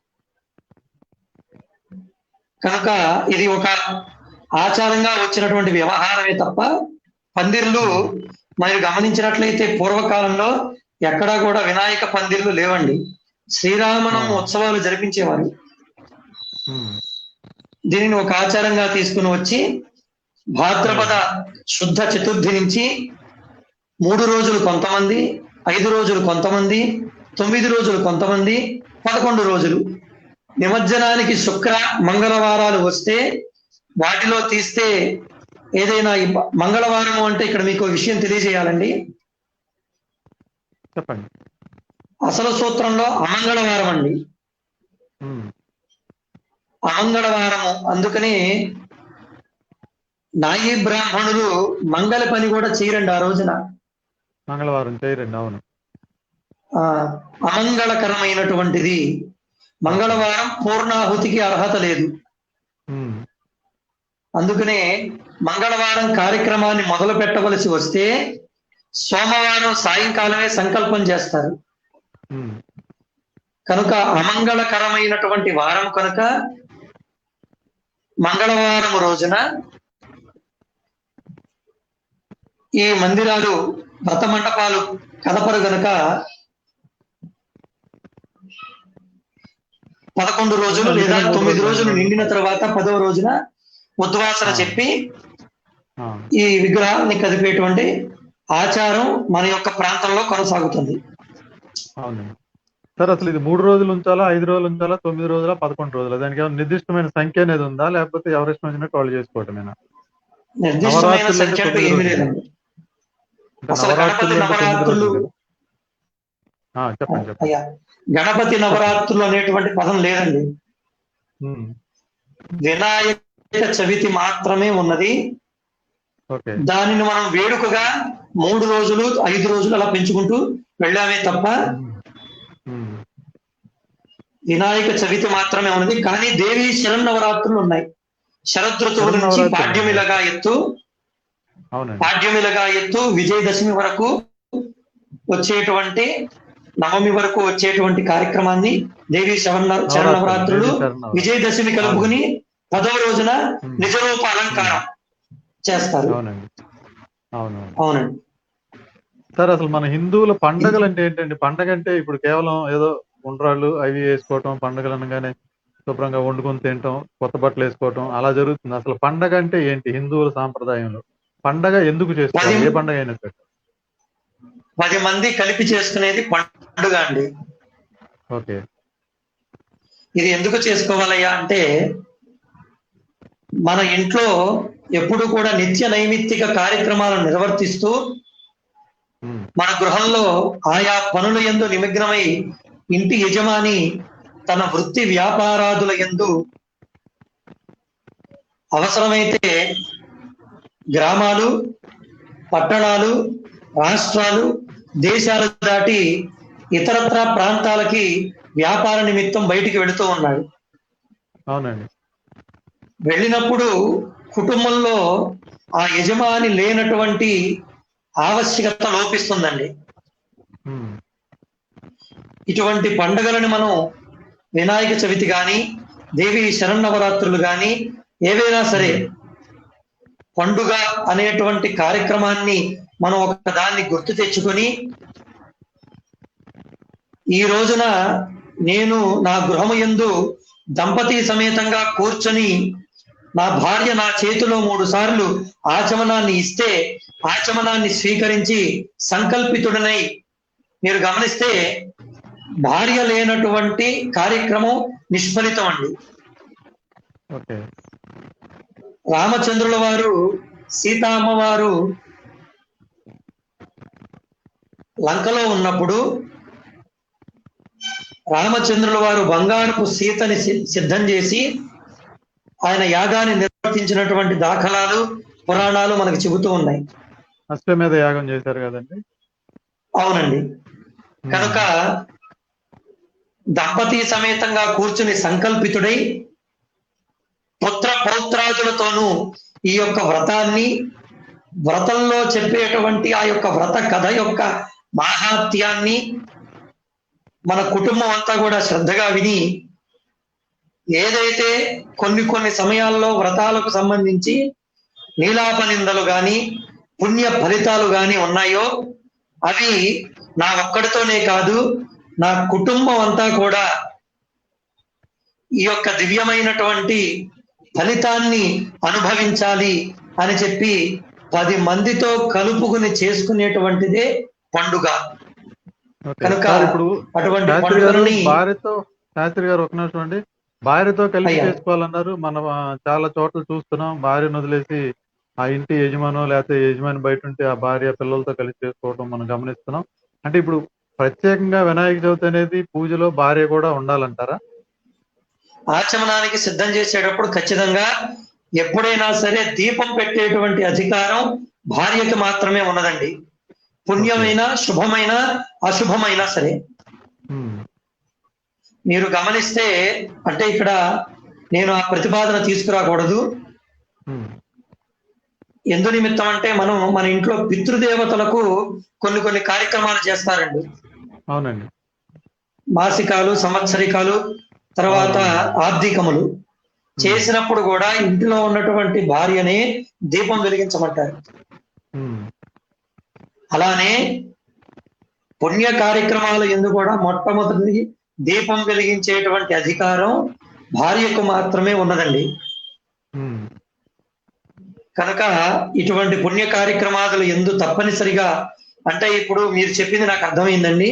కనుక ఇది ఒక ఆచారంగా వచ్చినటువంటి వ్యవహారమే తప్ప పందిర్లు మీరు గమనించినట్లయితే పూర్వకాలంలో ఎక్కడా కూడా వినాయక పందిర్లు లేవండి. శ్రీరామనవమి ఉత్సవాలు జరిపించేవారు. ఉమ్. దీనిని ఒక ఆచారంగా తీసుకుని వచ్చి భాద్రపద శుద్ధ చతుర్థి నుంచి 3 రోజులు కొంతమంది, 5 రోజులు కొంతమంది, 9 రోజులు కొంతమంది, 11 రోజులు నిమజ్జనానికి శుక్ర మంగళవారాలు వస్తే వాటిలో తీస్తే ఏదైనా మంగళవారం అంటే ఇక్కడ మీకు విషయం తెలియజేయాలండి. చెప్పండి. అసలు సూత్రంలో అమంగళవారం అండి. ఉమ్. అమంగళవారము. అందుకని నాయీ బ్రాహ్మణులు మంగళ పని కూడా చేయరండి ఆ రోజున. మంగళవారం చేయరండి. అవును. అమంగళకరమైనటువంటిది. మంగళవారం పూర్ణాహుతికి అర్హత లేదు. ఉమ్. అందుకనే మంగళవారం కార్యక్రమాన్ని మొదలు పెట్టవలసి వస్తే సోమవారం సాయంకాలమే సంకల్పం చేస్తారు. ఉమ్. కనుక అమంగళకరమైనటువంటి వారం కనుక మంగళవారం రోజున ఈ మందిరాలు వ్రత మండపాలు కదపరు గనక 11 రోజులు లేదా 9 రోజులు నిండిన తర్వాత 10వ రోజున ఉద్వాసన చెప్పి ఈ విగ్రహాన్ని కదిపేటువంటి ఆచారం మన యొక్క ప్రాంతంలో కొనసాగుతుంది. అవునండి. సార్, అసలు ఇది 3 రోజులు ఉంచాలా, 5 రోజులు ఉంచాలా, 9 రోజులా, 11 రోజులా? దానికి ఏమైనా నిర్దిష్టమైన సంఖ్య అనేది ఉందా, లేకపోతే ఎవరిష్టం వచ్చినట్టు వాళ్ళు చేసుకోవటమేనా? నిర్దిష్టమైన సంఖ్య అంటూ ఏమీ లేదండి. అసలు గణపతి నవరాత్రులు చెప్పండి. అయ్యా, గణపతి నవరాత్రులు అనేటువంటి పదం లేదండి. వినాయక చవితి మాత్రమే ఉన్నది. దానిని మనం వేడుకగా 3 రోజులు 5 రోజులు అలా పెంచుకుంటూ వెళ్ళామే తప్ప వినాయక చవితి మాత్రమే ఉన్నది. కానీ దేవి శరన్నవరాత్రులు ఉన్నాయి. శరదృతువు నుంచి పాడ్యమిలగా ఎత్తు విజయదశమి వరకు వచ్చేటువంటి నవమి వరకు వచ్చేటువంటి కార్యక్రమాన్ని దేవి శరన్నవరాత్రులు విజయదశమి కలుపుకుని 10వ రోజున నిజరూప అలంకారం చేస్తారు. అవునండి. సార్, అసలు మన హిందువుల పండగలు అంటే ఏంటండి? పండగ అంటే ఇప్పుడు కేవలం ఏదో ఉండ్రాళ్ళు అవి వేసుకోవటం, పండుగలు అనగానే శుభ్రంగా వండుకొని తినటం, కొత్త bట్టలు వేసుకోవటం అలా జరుగుతుంది. అసలు పండగ అంటే ఏంటి హిందువుల సాంప్రదాయంలో? పండగ ఎందుకు చేసుకోవాలి? ఏ పండగ అయినా సరే 10 మంది కలిపి చేసుకునేది పండుగ అండి. ఓకే. ఇది ఎందుకు చేసుకోవాలయ్యా అంటే మన ఇంట్లో ఎప్పుడు కూడా నిత్య నైమిత్తిక కార్యక్రమాలను నిర్వర్తిస్తూ మన గృహంలో ఆయా పనుల యందు నిమగ్నమై ఇంటి యజమాని తన వృత్తి వ్యాపారాదుల యందు అవసరమైతే గ్రామాలు, పట్టణాలు, రాష్ట్రాలు, దేశాలు దాటి ఇతరత్ర ప్రాంతాలకి వ్యాపార నిమిత్తం బయటికి వెళుతూ ఉన్నాడు. అవునండి. వెళ్ళినప్పుడు కుటుంబంలో ఆ యజమాని లేనటువంటి ఆవశ్యకత లోపిస్తుందండి. ఇటువంటి పండుగలను మనం వినాయక చవితి కానీ, దేవి శరన్నవరాత్రులు కానీ ఏవైనా సరే పండుగ అనేటువంటి కార్యక్రమాన్ని మనం ఒక దాన్ని గుర్తు తెచ్చుకొని ఈ రోజున నేను నా గృహము యందు దంపతి సమేతంగా కూర్చొని నా భార్య నా చేతిలో 3 సార్లు ఆచమనాన్ని ఇస్తే ఆచమనాన్ని స్వీకరించి సంకల్పితుడనై, మీరు గమనిస్తే భార్య లేనటువంటి కార్యక్రమం నిష్ఫలితం అండి. ఓకే. రామచంద్రుల వారు సీతా అమ్మవారు లంకలో ఉన్నప్పుడు రామచంద్రుల వారు బంగారపు సీతని సిద్ధం చేసి ఆయన యాగాన్ని నిర్వర్తించినటువంటి దాఖలాలు పురాణాలు మనకు చెబుతూ ఉన్నాయి. అశ్వమేధ యాగం చేశారు కదండి. అవునండి. కనుక దంపతి సమేతంగా కూర్చుని సంకల్పితుడై పుత్ర పౌత్రాదులతోనూ ఈ యొక్క వ్రతాన్ని, వ్రతంలో చెప్పేటువంటి ఆ యొక్క వ్రత కథ యొక్క మాహాత్యాన్ని మన కుటుంబం అంతా కూడా శ్రద్ధగా విని, ఏదైతే కొన్ని సమయాల్లో వ్రతాలకు సంబంధించి నీలాపనిందలు గాని పుణ్య ఫలితాలు గాని ఉన్నాయో అవి నా ఒక్కడితోనే కాదు, నా కుటుంబం అంతా కూడా ఈ యొక్క దివ్యమైనటువంటి ఫలితాన్ని అనుభవించాలి అని చెప్పి 10 మందితో కలుపుకుని చేసుకునేటువంటిదే పండుగ. కనుక ఇప్పుడు అటువంటి పండుగని శాస్త్రి గారు ఒక నిమిషం అండి, భార్యతో కలిసి చేసుకోవాలన్నారు. మనం చాలా చోట్ల చూస్తున్నాం, భార్యను వదిలేసి ఆ ఇంటి యజమానో లేకపోతే యజమాని బయట ఉంటే ఆ భార్య పిల్లలతో కలిసి చేసుకోవడం మనం గమనిస్తున్నాం. అంటే ఇప్పుడు ప్రత్యేకంగా వినాయక చవితి అనేది పూజలో భార్య కూడా ఉండాలంటారా? ఆచమనానికి సిద్ధం చేసేటప్పుడు ఖచ్చితంగా ఎప్పుడైనా సరే దీపం పెట్టేటువంటి అధికారం భార్యకి మాత్రమే ఉన్నదండి. పుణ్యమైన, శుభమైన, అశుభమైనా సరే. మీరు గమనిస్తే, అంటే ఇక్కడ నేను ఆ ప్రతిపాదన తీసుకురాకూడదు. ఎందు నిమిత్తం అంటే మనం మన ఇంట్లో పితృదేవతలకు కొన్ని కార్యక్రమాలు చేస్తారండి. అవునండి. మాసికాలు, సంవత్సరికాలు, తర్వాత ఆర్థికములు చేసినప్పుడు కూడా ఇంటిలో ఉన్నటువంటి భార్యనే దీపం వెలిగించమంటారు. అలానే పుణ్య కార్యక్రమాలు ఎందు కూడా మొట్టమొదటి దీపం వెలిగించేటువంటి అధికారం భార్యకు మాత్రమే ఉన్నదండి. కనుక ఇటువంటి పుణ్య కార్యక్రమాలు ఎందు తప్పనిసరిగా, అంటే ఇప్పుడు మీరు చెప్పింది నాకు అర్థమైందండి.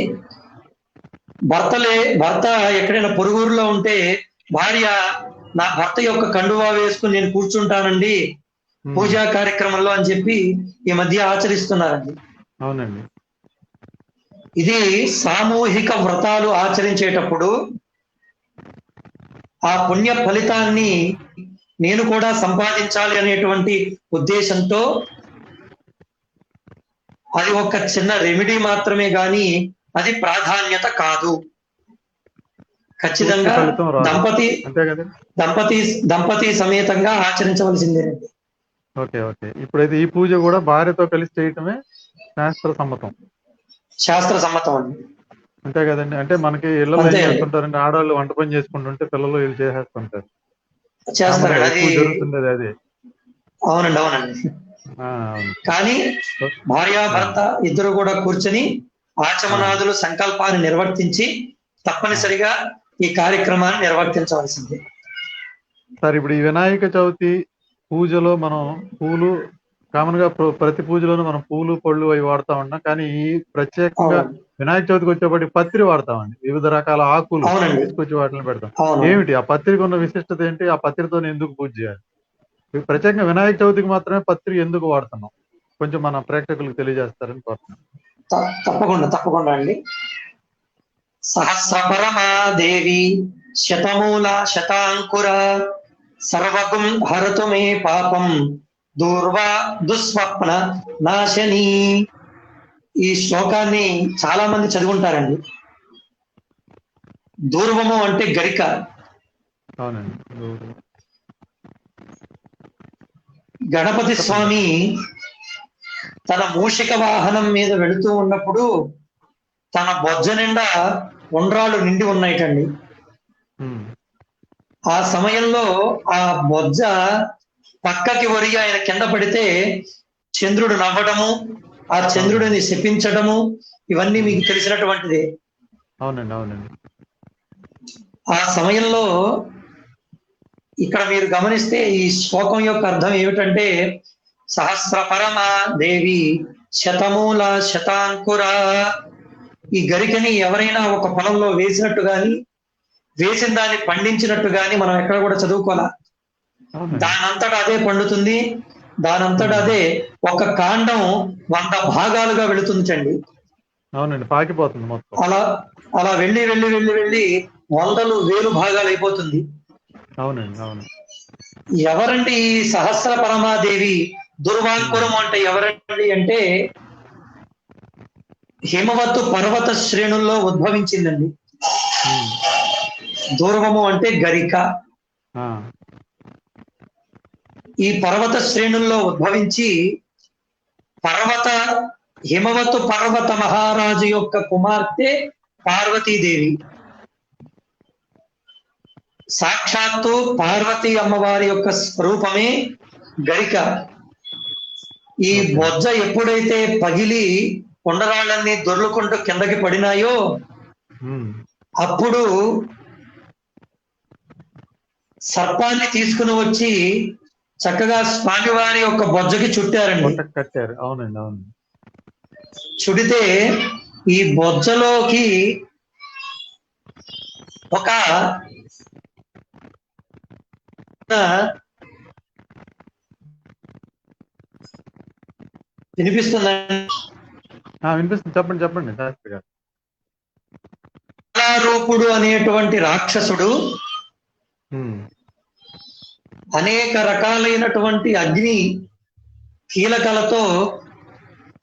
భర్త ఎక్కడైనా పొరుగురులో ఉంటే భార్య నా భర్త యొక్క కండువా వేసుకుని నేను కూర్చుంటానండి పూజా కార్యక్రమంలో అని చెప్పి ఈ మధ్య ఆచరిస్తున్నారండి. అవునండి. ఇది సామూహిక వ్రతాలు ఆచరించేటప్పుడు ఆ పుణ్య ఫలితాన్ని నేను కూడా సంపాదించాలి అనేటువంటి ఉద్దేశంతో అది ఒక చిన్న రెమెడీ మాత్రమే గాని అది ప్రాధాన్యత కాదు. ఖచ్చితంగా దంపతి సమేతంగా ఆచరించవలసిందేనండి. ఓకే. ఇప్పుడైతే ఈ పూజ కూడా భార్యతో కలిసి చేయటమే శాస్త్ర సమ్మతం అండి. అంతే కదండి. అంటే మనకి ఇళ్ళలో ఏం చేస్తుంటారండి, ఆడవాళ్ళు వంట పని చేసుకుంటుంటే పిల్లలు వీళ్ళు చేసేస్తుంటారు. జరుగుతుంది అది. అవునండి. కానీ భార్యాభర్త ఇద్దరు కూడా కూర్చొని ఆచమనాదులు సంకల్పాన్ని నిర్వర్తించి తప్పనిసరిగా ఈ కార్యక్రమాన్ని నిర్వర్తించవలసింది. సార్, ఇప్పుడు ఈ వినాయక చవితి పూజలో మనం పూలు కామన్ గా ప్రతి పూజలోనూ మనం పూలు, పళ్ళు అవి వాడుతూ ఉంటాం. కానీ ఈ ప్రత్యేకంగా వినాయక చవితికి వచ్చేప్పటికి పత్రి వాడతామండి. వివిధ రకాల ఆకులు తీసుకొచ్చి వాటిని పెడతాం. ఏమిటి ఆ పత్రికి ఉన్న విశిష్టత ఏంటి? ఆ పత్రితో ఎందుకు పూజ చేయాలి? ప్రత్యేకంగా వినాయక చవితికి మాత్రమే పత్రి ఎందుకు వాడుతున్నాం? కొంచెం మన ప్రేక్షకులకు తెలియజేస్తారని కోరుతున్నాను. తప్పకుండా అండి. సహస్రపరమాదేవి శతమూల శతాంకుర సర్వగుం హరతు మే పాపం దూర్వా దుస్వప్న నాశని. ఈ శ్లోకాన్ని చాలా మంది చదువుకుంటారండి. దూర్వము అంటే గరిక. అవునండి. గణపతి స్వామి తన మూషిక వాహనం మీద వెళుతూ ఉన్నప్పుడు తన బొజ్జ నిండా ఉండ్రాళ్ళు నిండి ఉన్నాయిటండి. ఆ సమయంలో ఆ బొజ్జ పక్కకి ఒరిగి ఆయన కింద పడితే చంద్రుడు నవ్వడము, ఆ చంద్రుడిని శపించడము, ఇవన్నీ మీకు తెలిసినటువంటిదే. అవునండి, అవునండి. ఆ సమయంలో ఇక్కడ మీరు గమనిస్తే ఈ శ్లోకం యొక్క అర్థం ఏమిటంటే, సహస్ర పరమా దేవి శతమూల శతాంకుర. ఈ గరికని ఎవరైనా ఒక పొలంలో వేసినట్టు గాని, వేసిన దాన్ని పండించినట్టు గాని మనం ఎక్కడ కూడా చదువుకోవాలా. అవునండి. దానంతటా అదే పండుతుంది, దానంతటా అదే ఒక కాండం 100 భాగాలుగా వెళుతుందండి. అవునండి, పాకిపోతుంది మొత్తం. అలా అలా వెళ్ళి వెళ్ళి వెళ్ళి వెళ్ళి వందలు వేలు భాగాలు అయిపోతుంది. అవునండి, అవును. ఎవరండి ఈ సహస్ర పరమాదేవి? దుర్వాంకురం అంటే ఎవరండి అంటే, హిమవత్తు పర్వత శ్రేణుల్లో ఉద్భవించిందండి. ఉమ్. దూర్వము అంటే గరిక. ఆ, ఈ పర్వత శ్రేణుల్లో ఉద్భవించి పర్వత హిమవతు పర్వత మహారాజు యొక్క కుమార్తె పార్వతీదేవి. సాక్షాత్తు పార్వతీ అమ్మవారి యొక్క స్వరూపమే గరిక. ఈ ఓకే. బొజ్జ ఎప్పుడైతే పగిలి కొండరాళ్ళన్నీ దొర్లుకుంటూ కిందకి పడినాయో ఉమ్. అప్పుడు సర్పాన్ని తీసుకుని వచ్చి చక్కగా స్వామివారి యొక్క బొజ్జకి చుట్టారండి. పొట్టకు కట్టారు. అవునండి, అవును. చుడితే ఈ బొజ్జలోకి ఒక వినిపిస్తుందండి. వినిపిస్తుంది. చెప్పండి, చెప్పండి శాస్త్రి గారు. రూపుడు అనేటువంటి రాక్షసుడు ఉమ్. అనేక రకాలైనటువంటి అగ్ని కీలకలతో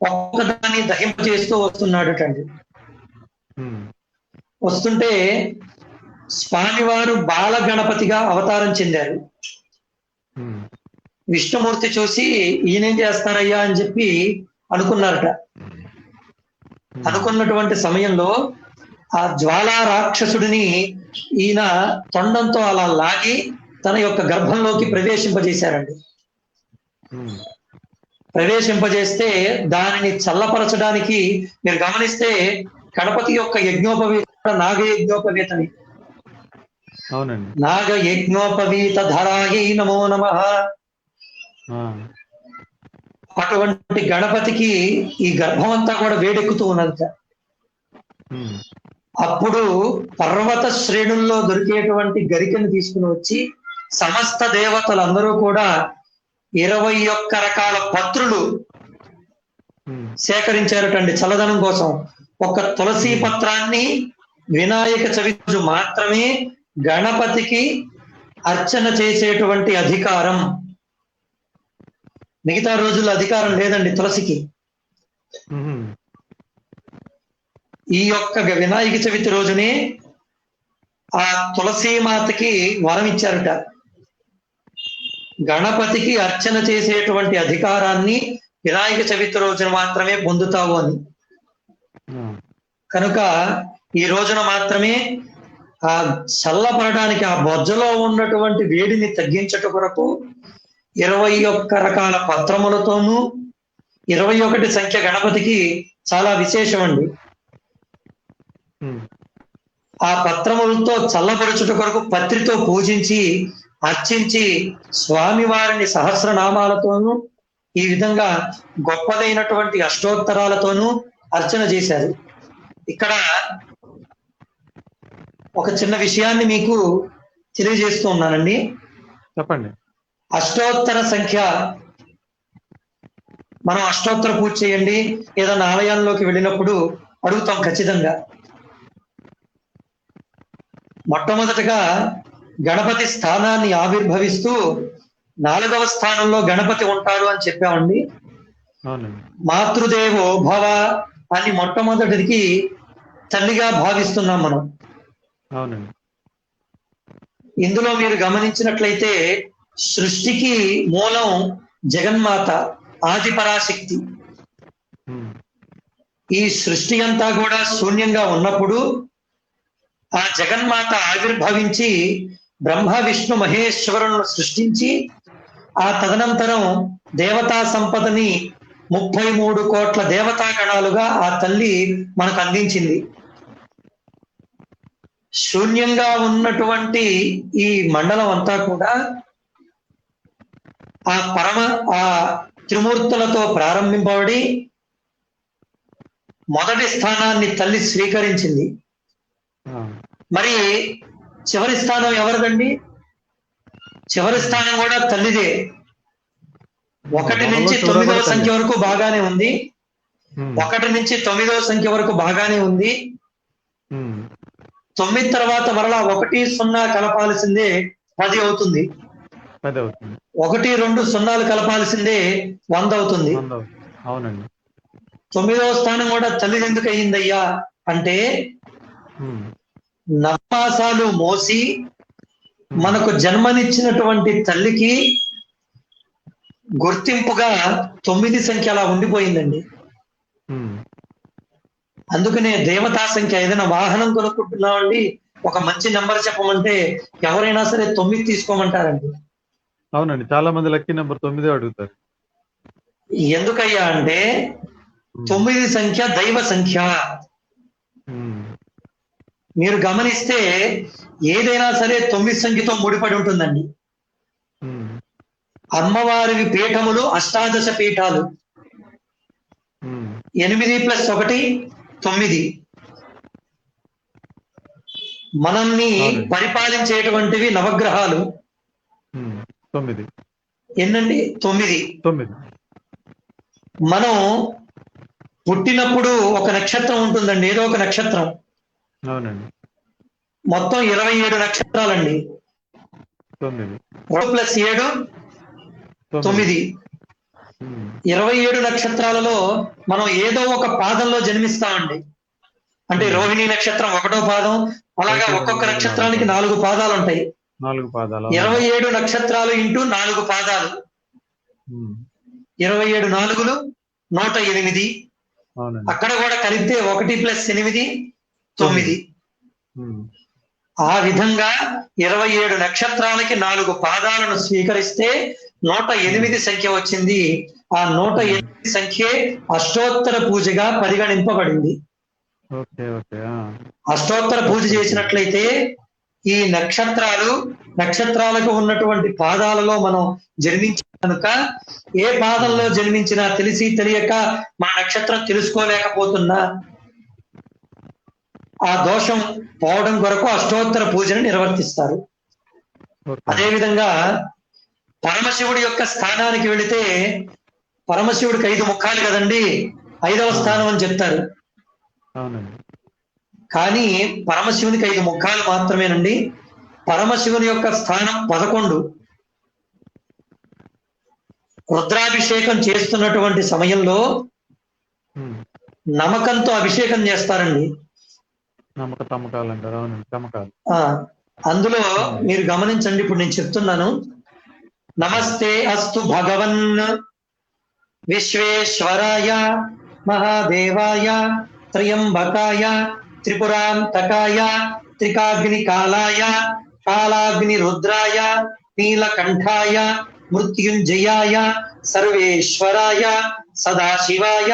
ఒక్కదాన్ని దహింపజేస్తూ వస్తున్నాడుటండి. ఉమ్. వస్తుంటే స్వామివారు బాల గణపతిగా అవతారం చెందారు. ఉమ్. విష్ణుమూర్తి చూసి ఈయనేం చేస్తారయ్యా అని చెప్పి అనుకున్నారట. అనుకున్నటువంటి సమయంలో ఆ జ్వాలా రాక్షసుడిని ఈయన తొండంతో అలా లాగి తన యొక్క గర్భంలోకి ప్రవేశింపజేశారండి. ఉమ్. ప్రవేశింపజేస్తే దానిని చల్లపరచడానికి మీరు గమనిస్తే గణపతి యొక్క యజ్ఞోపవీత నాగయజ్ఞోపవీతని. అవునండి. నాగయజ్ఞోపవీత ధరాయై నమో నమః. ఆ, అటువంటి గణపతికి ఈ గర్భం అంతా కూడా వేడెక్కుతూ ఉన్నదంట. ఉమ్. అప్పుడు పర్వత శ్రేణుల్లో దొరికేటువంటి గరికను తీసుకుని వచ్చి సమస్త దేవతలందరూ కూడా 21 రకాల పత్రులు ఉమ్. సేకరించారటండి చల్లదనం కోసం. ఒక తులసి పత్రాన్ని వినాయక చవితి రోజు మాత్రమే గణపతికి అర్చన చేసేటువంటి అధికారం. మిగతా రోజుల్లో అధికారం లేదండి తులసికి. ఉమ్. ఈ యొక్క వినాయక చవితి రోజునే ఆ తులసి మాతకి వరం ఇచ్చారట. గణపతికి అర్చన చేసేటువంటి అధికారాన్ని వినాయక చవితి రోజున మాత్రమే పొందుతావు అని. కనుక ఈ రోజున మాత్రమే ఆ చల్లపడడానికి ఆ బొజ్జలో ఉన్నటువంటి వేడిని తగ్గించట కొరకు 21 రకాల పత్రములతోనూ 21 సంఖ్య గణపతికి చాలా విశేషం అండి. ఆ పత్రములతో చల్లపరచుట కొరకు పత్రితో పూజించి అర్చించి స్వామివారిని సహస్రనామాలతోనూ ఈ విధంగా గొప్పదైనటువంటి అష్టోత్తరాలతోనూ అర్చన చేశారు. ఇక్కడ ఒక చిన్న విషయాన్ని మీకు తెలియజేస్తూ ఉన్నానండి. చెప్పండి. అష్టోత్తర సంఖ్య, మనం అష్టోత్తర పూజ చేయండి ఏదైనా ఆలయాల్లోకి వెళ్ళినప్పుడు అడుగుతాం ఖచ్చితంగా. మొట్టమొదటగా గణపతి స్థానాన్ని ఆవిర్భవిస్తూ 4వ స్థానంలో గణపతి ఉంటాడు అని చెప్పామండి. మాతృదేవో భవ అని మొట్టమొదటికి తల్లిగా భావిస్తున్నాం మనం. ఇందులో మీరు గమనించినట్లయితే సృష్టికి మూలం జగన్మాత, ఆది పరాశక్తి. ఈ సృష్టి అంతా కూడా శూన్యంగా ఉన్నప్పుడు ఆ జగన్మాత ఆవిర్భవించి బ్రహ్మ విష్ణు మహేశ్వరులను సృష్టించి ఆ తదనంతరం దేవతా సంపదని 33 కోట్ల దేవతా గణాలుగా ఆ తల్లి మనకు అందించింది. శూన్యంగా ఉన్నటువంటి ఈ మండలం అంతా కూడా ఆ త్రిమూర్తులతో ప్రారంభింపబడి మొదటి స్థానాన్ని తల్లి స్వీకరించింది. మరి చివరి స్థానం ఎవరిదండి? చివరి స్థానం కూడా తల్లిదే. 1 నుంచి 9వ సంఖ్య వరకు బాగానే ఉంది. 1 నుంచి 9వ సంఖ్య వరకు బాగానే ఉంది. 9 తర్వాత మరలా 1 0 కలపాల్సిందే 10 అవుతుంది. 1 2 0 కలపాల్సిందే 100 అవుతుంది. అవునండి. 9వ స్థానం కూడా తల్లిది ఎందుకు అయ్యిందయ్యా అంటే నవమాసాలు మోసి మనకు జన్మనిచ్చినటువంటి తల్లికి గుర్తింపుగా 9 సంఖ్య అలా ఉండిపోయిందండి. అందుకనే దేవతా సంఖ్య ఏదైనా వాహనం కొనుక్కుంటున్నామండి, ఒక మంచి నెంబర్ చెప్పమంటే ఎవరైనా సరే 9 తీసుకోమంటారండి. అవునండి, చాలా మంది లక్కీ నెంబర్ 9 అడుగుతారు. ఎందుకయ్యా అంటే 9 సంఖ్య దైవ సంఖ్య. మీరు గమనిస్తే ఏదైనా సరే 9 సంఖ్యతో ముడిపడి ఉంటుందండి. అమ్మవారి పీఠములు అష్టాదశ పీఠాలు. 8 + 1 9. మనల్ని పరిపాలించేటువంటివి నవగ్రహాలు. 9 ఎన్నండి? 9. 9. మనం పుట్టినప్పుడు ఒక నక్షత్రం ఉంటుందండి, ఏదో ఒక నక్షత్రం. అవునండి. మొత్తం 27 నక్షత్రాలండి. 9 + 7 9. 27 నక్షత్రాలలో మనం ఏదో ఒక పాదంలో జన్మిస్తామండి. అంటే రోహిణి నక్షత్రం 1వ పాదం, అలాగా ఒక్కొక్క నక్షత్రానికి 4 పాదాలు ఉంటాయి. 4 పాదాలు. 27 నక్షత్రాలు ఇంటూ 4 పాదాలు. 27 4లు 108. అక్కడ కూడా కలిపితే 1 + 8 9. ఆ విధంగా 27 నక్షత్రాలకి 4 పాదాలను స్వీకరిస్తే 108 సంఖ్య వచ్చింది. ఆ 108 సంఖ్యే అష్టోత్తర పూజగా పరిగణింపబడింది. అష్టోత్తర పూజ చేసినట్లయితే ఈ నక్షత్రాలకు ఉన్నటువంటి పాదాలలో మనం జన్మించిన కనుక ఏ పాదంలో జన్మించినా తెలిసి తెలియక మా నక్షత్రం తెలుసుకోలేకపోతున్నా ఆ దోషం పోవడం కొరకు అష్టోత్తర పూజను నిర్వర్తిస్తారు. అదేవిధంగా పరమశివుడి యొక్క స్థానానికి వెళితే పరమశివుడికి 5 ముఖాలు కదండి, 5వ స్థానం అని చెప్తారు. కానీ పరమశివునికి 5 ముఖాలు మాత్రమేనండి. పరమశివుని యొక్క స్థానం 11. రుద్రాభిషేకం చేస్తున్నటువంటి సమయంలో నమ్మకంతో అభిషేకం చేస్తారండి. అందులో మీరు గమనించండి, ఇప్పుడు నేను చెప్తున్నాను. నమస్తే అస్తు భగవన్ విశ్వేశ్వరాయ మహాదేవాయ త్రయంబకాయ త్రిపురాంతకాయ త్రికాగ్ని కాలాయ కాలాగ్ని రుద్రాయ నీలకంఠాయ మృత్యుంజయాయ సర్వేశ్వరాయ సదాశివాయ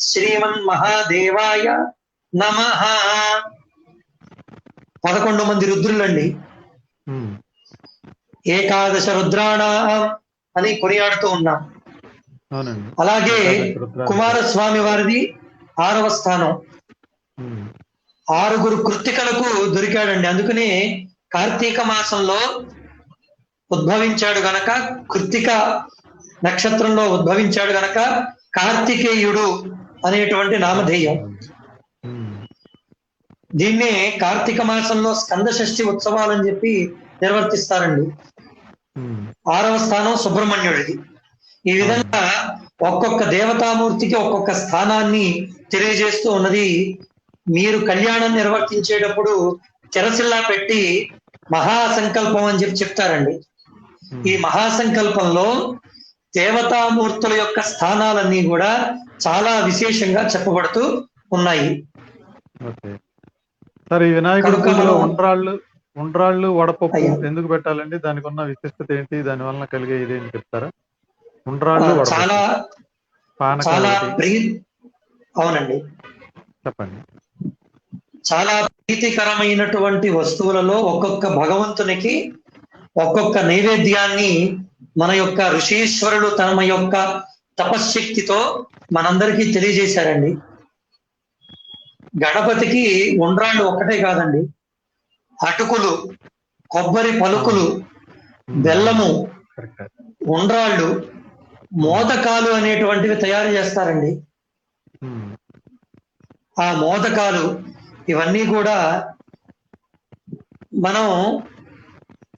శ్రీమన్మహాదేవాయ నమః. 11 మంది రుద్రులండి. ఏకాదశ రుద్రాణం అని కొనియాడుతూ ఉన్నాం. అలాగే కుమారస్వామి వారిది 6వ స్థానం. 6 కృత్తికలకు దొరికాడండి. అందుకనే కార్తీక మాసంలో ఉద్భవించాడు గనక, కృత్తిక నక్షత్రంలో ఉద్భవించాడు గనక కార్తికేయుడు అనేటువంటి నామధేయం. దీన్నే కార్తీక మాసంలో స్కంద షష్ఠి ఉత్సవాలని చెప్పి నిర్వర్తిస్తారండి. 6వ స్థానం సుబ్రహ్మణ్యుడిది. ఈ విధంగా ఒక్కొక్క దేవతామూర్తికి ఒక్కొక్క స్థానాన్ని తెలియజేస్తూ ఉన్నది. మీరు కళ్యాణం నిర్వర్తించేటప్పుడు తెరసిల్లా పెట్టి మహాసంకల్పం అని చెప్పి చెప్తారండి. ఈ మహాసంకల్పంలో దేవతామూర్తుల యొక్క స్థానాలన్నీ కూడా చాలా విశేషంగా చెప్పబడుతూ ఉన్నాయి. సరే, ఈ వినాయకుడి పూజలో ఉండ్రాళ్ళు వడపప్పు ఎందుకు పెట్టాలండి? దానికి ఉన్న విశిష్టత ఏంటి? దాని వలన కలిగే ఇదేంటి చెప్తారా? ఉండ్రాళ్ళు చాలా అవునండి, చెప్పండి. చాలా ప్రీతికరమైనటువంటి వస్తువులలో ఒక్కొక్క భగవంతునికి ఒక్కొక్క నైవేద్యాన్ని మన యొక్క ఋషీశ్వరుడు తమ యొక్క తపశ్శక్తితో మనందరికీ తెలియజేశారండి. గణపతికి ఉండ్రాళ్ళు ఒక్కటే కాదండి, అటుకులు, కొబ్బరి పలుకులు, బెల్లము, ఉండ్రాళ్ళు, మోదకాలు అనేటువంటివి తయారు చేస్తారండి. ఆ మోదకాలు ఇవన్నీ కూడా మనం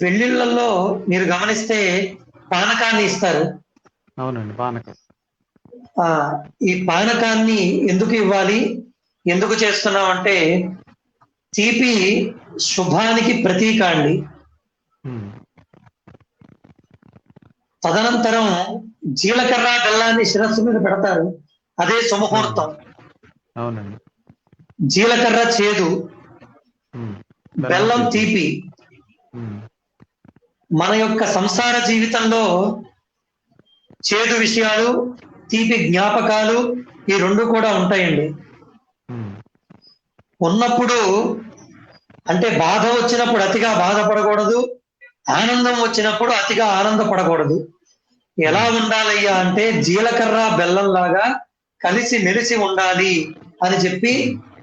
పెళ్లిళ్ళల్లో మీరు గమనిస్తే పానకాన్ని ఇస్తారు. అవునండి, పానకం. ఈ పానకాన్ని ఎందుకు ఇవ్వాలి, ఎందుకు చేస్తున్నాం అంటే తీపి శుభానికి ప్రతీక అండి. తదనంతరం జీలకర్ర బెల్లాన్ని శిరస్సు మీద పెడతారు, అదే సుముహూర్తం. అవునండి. జీలకర్ర చేదు, బెల్లం తీపి. మన యొక్క సంసార జీవితంలో చేదు విషయాలు, తీపి జ్ఞాపకాలు ఈ రెండు కూడా ఉంటాయండి. ఉన్నప్పుడు అంటే బాధ వచ్చినప్పుడు అతిగా బాధపడకూడదు, ఆనందం వచ్చినప్పుడు అతిగా ఆనందపడకూడదు. ఎలా ఉండాలయ్యా అంటే జీలకర్ర బెల్లం లాగా కలిసి మెలిసి ఉండాలి అని చెప్పి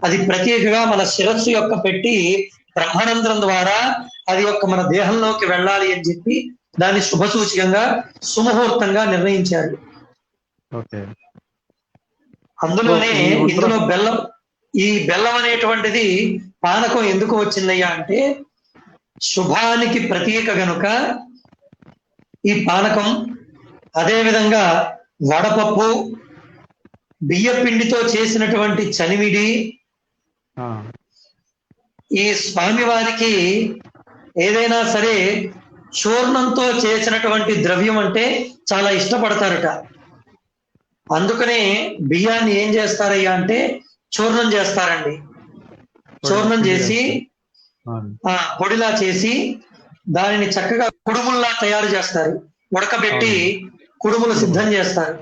అది ప్రత్యేకగా మన శిరస్సు యొక్క పెట్టి బ్రహ్మానందం ద్వారా అది యొక్క మన దేహంలోకి వెళ్ళాలి అని చెప్పి దాన్ని శుభసూచకంగా సుముహూర్తంగా నిర్ణయించారు. అందులోనే ఇందులో బెల్లం, ఈ బెల్లం అనేటువంటిది పానకం ఎందుకు వచ్చిందయ్యా అంటే శుభానికి ప్రతీక గనుక ఈ పానకం. అదేవిధంగా వడపప్పు, బియ్య పిండితో చేసినటువంటి చనివిడి, ఈ స్వామివారికి ఏదైనా సరే చూర్ణంతో చేసినటువంటి ద్రవ్యం అంటే చాలా ఇష్టపడతారట. అందుకనే బియ్యాన్ని ఏం చేస్తారయ్యా అంటే చూర్ణం చేస్తారండి. చూర్ణం చేసి పొడిలా చేసి దానిని చక్కగా కుడుముల్లా తయారు చేస్తారు. ఉడకబెట్టి కుడుములు సిద్ధం చేస్తారు.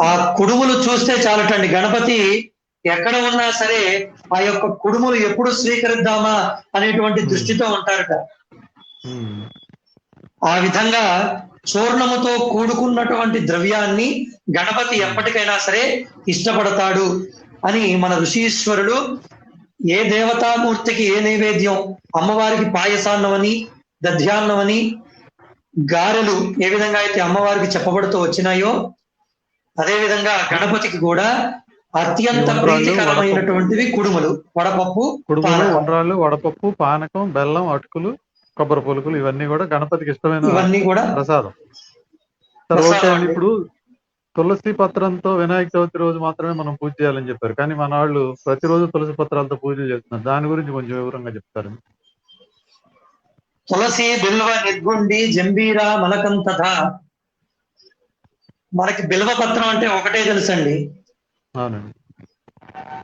ఆ కుడుములు చూస్తే చాలటండి, గణపతి ఎక్కడ ఉన్నా సరే ఆ యొక్క కుడుములు ఎప్పుడు స్వీకరిద్దామా అనేటువంటి దృష్టితో ఉంటారట. ఆ విధంగా చూర్ణముతో కూడుకున్నటువంటి ద్రవ్యాన్ని గణపతి ఎప్పటికైనా సరే ఇష్టపడతాడు అని మన ఋషీశ్వరుడు ఏ దేవతామూర్తికి ఏ నైవేద్యం, అమ్మవారికి పాయసాన్నమని, దధ్యాన్నమని, గారెలు ఏ విధంగా అయితే అమ్మవారికి చెప్పబడుతూ వచ్చినాయో అదేవిధంగా గణపతికి కూడా అత్యంత ప్రీతికరమైనటువంటివి కుడుములు, వడపప్పు, ఉండ్రాళ్ళు, వడపప్పు, పానకం, బెల్లం, అటుకులు, కొబ్బరి పొలుకులు ఇవన్నీ కూడా గణపతికి ఇష్టమైన ఇవన్నీ కూడా ప్రసాదం. ఇప్పుడు తులసి పత్రంతో వినాయక చవితి రోజు మాత్రమే మనం పూజ చేయాలని చెప్పారు, కానీ మన వాళ్ళు ప్రతిరోజు తులసి పత్రాలతో పూజలు చేస్తున్నారు. దాని గురించి కొంచెం వివరంగా చెప్తారు. తులసి, బిల్వ, నిర్గుండి, జంబీర, మలకంతథ. మనకి బిల్వ పత్రం అంటే ఒకటే తెలుసండి, అవునండి,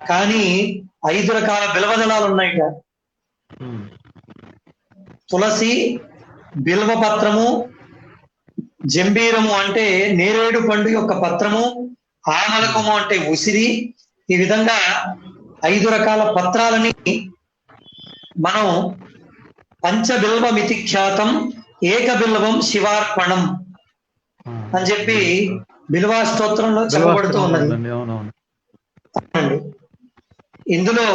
కానీ 5 రకాల బిల్వదళాలు ఉన్నాయి. తులసి, బిల్వ పత్రము, జంబీరము అంటే నేరేడు పండు యొక్క పత్రము, ఆమలకము అంటే ఉసిరి. ఈ విధంగా 5 రకాల పత్రాలని మనం పంచబిల్వమితి ఖ్యాతం ఏక బిల్వం శివార్పణం అని చెప్పి బిల్వా స్తోత్రంలో చెప్పబడుతూ ఉన్నది. ఇందులో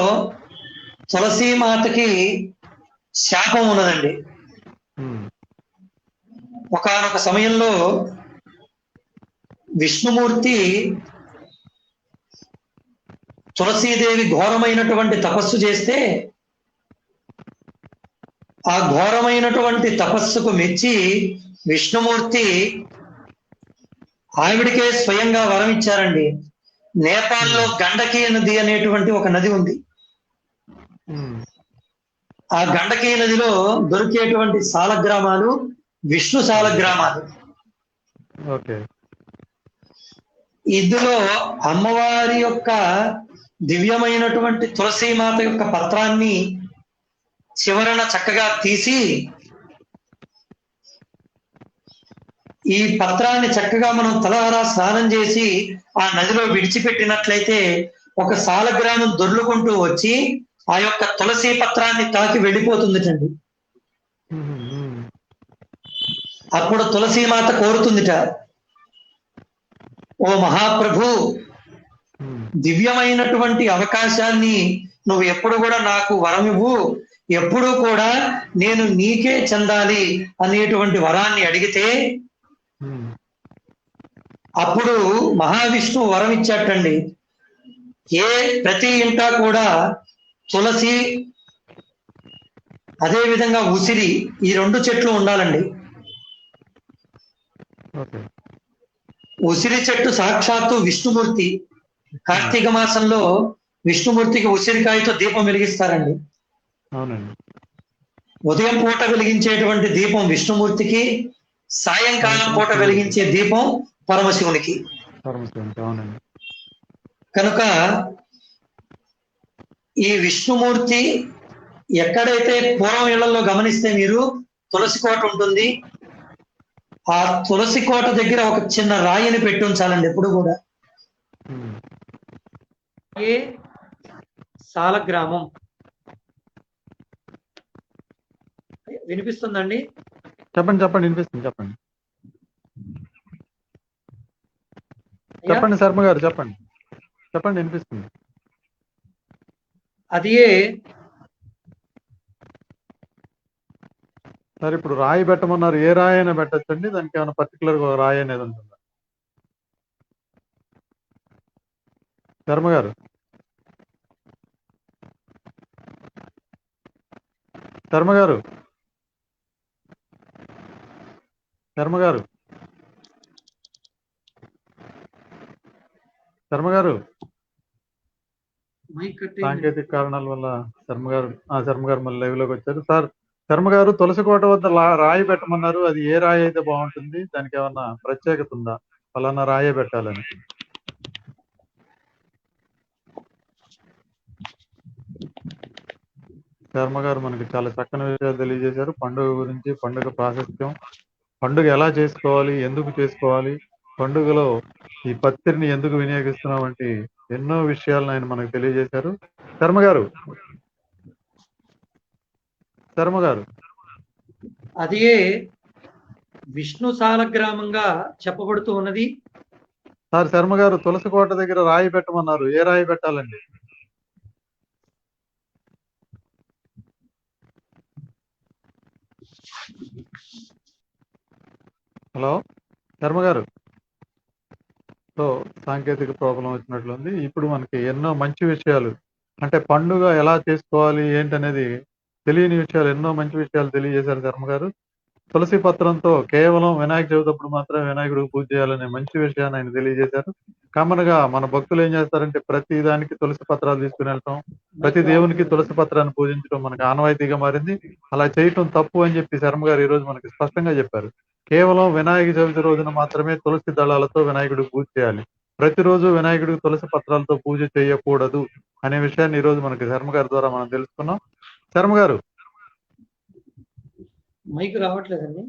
తులసి మాతకి శాపం ఉన్నదండి. ఒకానొక సమయంలో విష్ణుమూర్తి తులసీదేవి ఘోరమైనటువంటి తపస్సు చేస్తే ఆ ఘోరమైనటువంటి తపస్సుకు మెచ్చి విష్ణుమూర్తి ఆవిడికే స్వయంగా వరం ఇచ్చారండి. నేపాల్లో గండకీ నది అనేటువంటి ఒక నది ఉంది. ఆ గండకీ నదిలో దొరికేటువంటి సాలగ్రామాలు విష్ణు సాలగ్రామాలు. ఇందులో అమ్మవారి యొక్క దివ్యమైనటువంటి తులసీమాత యొక్క పత్రాన్ని చివరన చక్కగా తీసి ఈ పత్రాన్ని చక్కగా మనం తలహారా స్నానం చేసి ఆ నదిలో విడిచిపెట్టినట్లయితే ఒక సాలగ్రామం దొర్లుకుంటూ వచ్చి ఆ యొక్క తులసి పత్రాన్ని తాకి వెళ్ళిపోతుందిటండి. అప్పుడు తులసీమాత కోరుతుందిట, ఓ మహాప్రభు, దివ్యమైనటువంటి అవకాశాన్ని నువ్వు ఎప్పుడు కూడా నాకు వరమివ్వు, ఎప్పుడూ కూడా నేను నీకే చెందాలి అనేటువంటి వరాన్ని అడిగితే అప్పుడు మహావిష్ణువు వరం ఇచ్చాటండి. ప్రతి ఇంటా కూడా తులసి, అదే విధంగా ఉసిరి, ఈ 2 చెట్లు ఉండాలండి. ఉసిరి చెట్టు సాక్షాత్తు విష్ణుమూర్తి. కార్తీక మాసంలో విష్ణుమూర్తికి ఉసిరికాయతో దీపం వెలిగిస్తారండి. అవునండి. ఉదయం పూట వెలిగించేటువంటి దీపం విష్ణుమూర్తికి, సాయంకాలం పూట వెలిగించే దీపం పరమశివునికి. అవునండి. కనుక ఈ విష్ణుమూర్తి ఎక్కడైతే పూర్వం ఇళ్లలో గమనిస్తే మీరు తులసి కోట ఉంటుంది, ఆ తులసి కోట దగ్గర ఒక చిన్న రాయిని పెట్టి ఉంచాలండి ఎప్పుడు కూడా. సాలగ్రామం వినిపిస్తుందండి? చెప్పండి వినిపిస్తుంది. చెప్పండి శర్మ గారు, చెప్పండి వినిపిస్తుంది. అది సార్ ఇప్పుడు రాయి పెట్టమన్నారు, ఏ రాయి అయినా పెట్టచ్చండి? దానికి ఏమైనా పర్టికులర్ గా రాయి అనేది ఉంటుందా శర్మ గారు? శర్మ గారు సాంకేతిక కారణాల వల్ల శర్మ గారు మళ్ళీ లైవ్ లోకి వచ్చారు. సార్ శర్మ గారు తులసి కోట వద్ద రాయి పెట్టమన్నారు, అది ఏ రాయి అయితే బాగుంటుంది? దానికి ఏమన్నా ప్రత్యేకత ఉందా, ఫలానా రాయే పెట్టాలని? శర్మ గారు మనకి చాలా చక్కని విషయాలు తెలియజేశారు. పండుగ గురించి, పండుగ ప్రాశస్త్యం, పండుగ ఎలా చేసుకోవాలి, ఎందుకు చేసుకోవాలి, పండుగలో ఈ పత్తిరిని ఎందుకు వినియోగిస్తున్నాం వంటి ఎన్నో విషయాలను ఆయన మనకు తెలియజేశారు. శర్మ గారు అది విష్ణు సాలగ్రామంగా చెప్పబడుతూ ఉన్నది. సార్ శర్మ గారు తులసి కోట దగ్గర రాయి పెట్టమన్నారు, ఏ రాయి పెట్టాలండి? హలో శర్మ గారు, సో సాంకేతిక ప్రాబ్లం వచ్చినట్లుంది. ఇప్పుడు మనకి ఎన్నో మంచి విషయాలు, అంటే పండుగ ఎలా చేసుకోవాలి ఏంటనేది తెలియని విషయాలు, ఎన్నో మంచి విషయాలు తెలియజేశారు శర్మ గారు. తులసి పత్రంతో కేవలం వినాయక చవితి అప్పుడు మాత్రమే వినాయకుడికి పూజ చేయాలనే మంచి విషయాన్ని ఆయన తెలియజేశారు. కామన్ గా మన భక్తులు ఏం చేస్తారంటే ప్రతి దానికి తులసి పత్రాలు తీసుకుని వెళ్తాం, ప్రతి దేవునికి తులసి పత్రాన్ని పూజించడం మనకు ఆనవాయితీగా మారింది. అలా చేయటం తప్పు అని చెప్పి శర్మ గారు ఈ రోజు మనకి స్పష్టంగా చెప్పారు. కేవలం వినాయక చవితి రోజున మాత్రమే తులసి దళాలతో వినాయకుడికి పూజ చేయాలి, ప్రతిరోజు వినాయకుడికి తులసి పత్రాలతో పూజ చేయకూడదు అనే విషయాన్ని ఈ రోజు మనకి శర్మ గారి ద్వారా మనం తెలుసుకున్నాం. శర్మ గారు మైక్ రావట్లేదండి.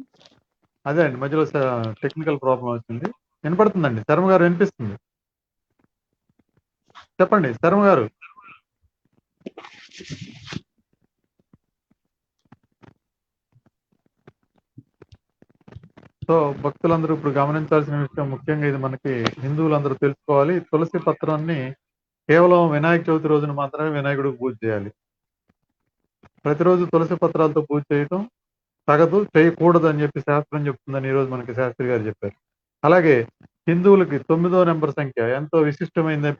అదే అండి, మధ్యలో టెక్నికల్ ప్రాబ్లం వచ్చింది. వినపడుతుందండి శర్మ గారు, వినిపిస్తుంది. చెప్పండి శర్మ గారు. సో భక్తులందరూ ఇప్పుడు గమనించాల్సిన విషయం, ముఖ్యంగా ఇది మనకి హిందువులందరూ తెలుసుకోవాలి, తులసి పత్రాన్ని కేవలం వినాయక చవితి రోజున మాత్రమే వినాయకుడికి పూజ చేయాలి. ప్రతిరోజు తులసి పత్రాలతో పూజ చేయటం తగదు, చేయకూడదు అని చెప్పి శాస్త్రం చెప్తుందని ఈ రోజు మనకి శాస్త్రి గారు చెప్పారు. అలాగే హిందువులకి 9వ నెంబర్ సంఖ్య ఎంతో విశిష్టమైంది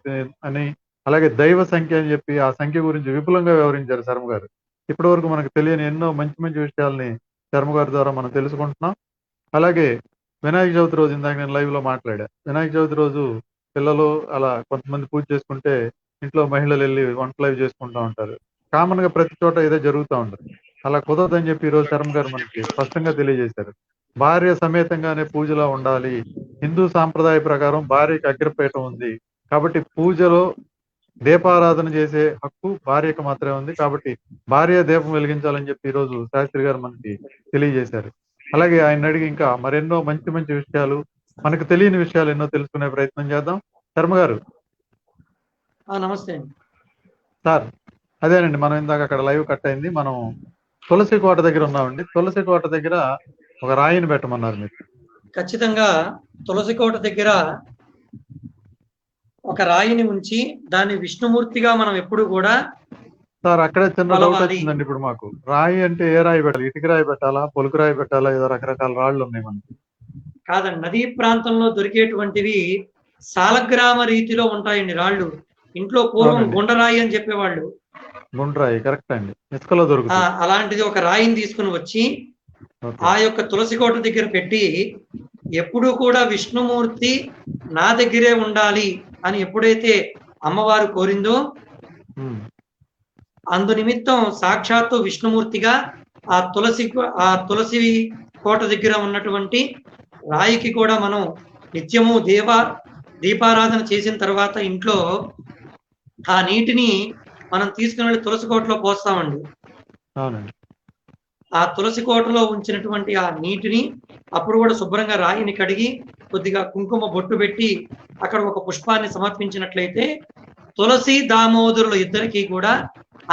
అని, అలాగే దైవ సంఖ్య అని చెప్పి ఆ సంఖ్య గురించి విపులంగా వివరించారు శర్మ గారు. ఇప్పటి వరకు మనకు తెలియని ఎన్నో మంచి మంచి విషయాల్ని శర్మ గారి ద్వారా మనం తెలుసుకుంటున్నాం. అలాగే వినాయక చవితి రోజు, ఇందాక నేను లైవ్ లో మాట్లాడా, వినాయక చవితి రోజు పిల్లలు అలా కొంతమంది పూజ చేసుకుంటే ఇంట్లో మహిళలు వెళ్ళి వంటలు అవి చేసుకుంటూ ఉంటారు. కామన్ గా ప్రతి చోట ఇదే జరుగుతూ ఉంటుంది. అలా కుదరదని చెప్పి ఈ రోజు శర్మ గారు మనకి స్పష్టంగా తెలియజేశారు. భార్య సమేతంగానే పూజలో ఉండాలి. హిందూ సాంప్రదాయ ప్రకారం భార్యకి అగ్రపీఠం ఉంది, కాబట్టి పూజలో దీపారాధన చేసే హక్కు భార్యకు మాత్రమే ఉంది, కాబట్టి భార్య దీపం వెలిగించాలని చెప్పి ఈ రోజు శాస్త్రి గారు మనకి తెలియజేశారు. అలాగే ఆయన అడిగి ఇంకా మరెన్నో మంచి మంచి విషయాలు, మనకు తెలియని విషయాలు ఎన్నో తెలుసుకునే ప్రయత్నం చేద్దాం. శర్మ గారు నమస్తే అండి. సార్ అదేనండి, మనం ఇందాక అక్కడ లైవ్ కట్ అయింది. మనం తులసి కోట దగ్గర ఉన్నామండి. తులసి కోట దగ్గర ఒక రాయిని పెట్టమన్నారు మీరు. ఖచ్చితంగా తులసి కోట దగ్గర ఒక రాయిని ఉంచి దాన్ని విష్ణుమూర్తిగా మనం ఎప్పుడు కూడా సార్ అక్కడే చిన్న డౌట్ కొలవాలి. వచ్చిందండి ఇప్పుడు మాకు. రాయి అంటే ఏ రాయి పెట్టాలి? ఇటుక రాయి పెట్టాలా, పొలుకు రాయి పెట్టాలా? ఏదో రకరకాల రాళ్ళు ఉన్నాయి మనకి. కాదండి, నదీ ప్రాంతంలో దొరికేటువంటివి సాలగ్రామ రీతిలో ఉంటాయండి రాళ్ళు. ఇంట్లో పూర్వం అవునండి. గుండరాయి అని చెప్పేవాళ్ళు. గుండ్రాయి కరెక్ట్ అండి, ఇసుకలో దొరుకుతుంది. అలాంటిది ఒక రాయిని తీసుకుని వచ్చి ఓకే. ఆ యొక్క తులసి కోట దగ్గర పెట్టి ఎప్పుడూ కూడా విష్ణుమూర్తి నా దగ్గరే ఉండాలి అని ఎప్పుడైతే అమ్మవారు కోరిందో ఉమ్, అందు నిమిత్తం సాక్షాత్తు విష్ణుమూర్తిగా ఆ తులసి కోట దగ్గర ఉన్నటువంటి రాయికి కూడా మనం నిత్యము దీపారాధన చేసిన తర్వాత ఇంట్లో ఆ నీటిని మనం తీసుకుని వెళ్ళి తులసి కోటలో పోస్తామండి. అవునండి. ఆ తులసి కోటలో ఉంచినటువంటి ఆ నీటిని అప్పుడు కూడా శుభ్రంగా రాయిని కడిగి కొద్దిగా కుంకుమ బొట్టు పెట్టి అక్కడ ఒక పుష్పాన్ని సమర్పించినట్లయితే తులసి దామోదరులు ఇద్దరికీ కూడా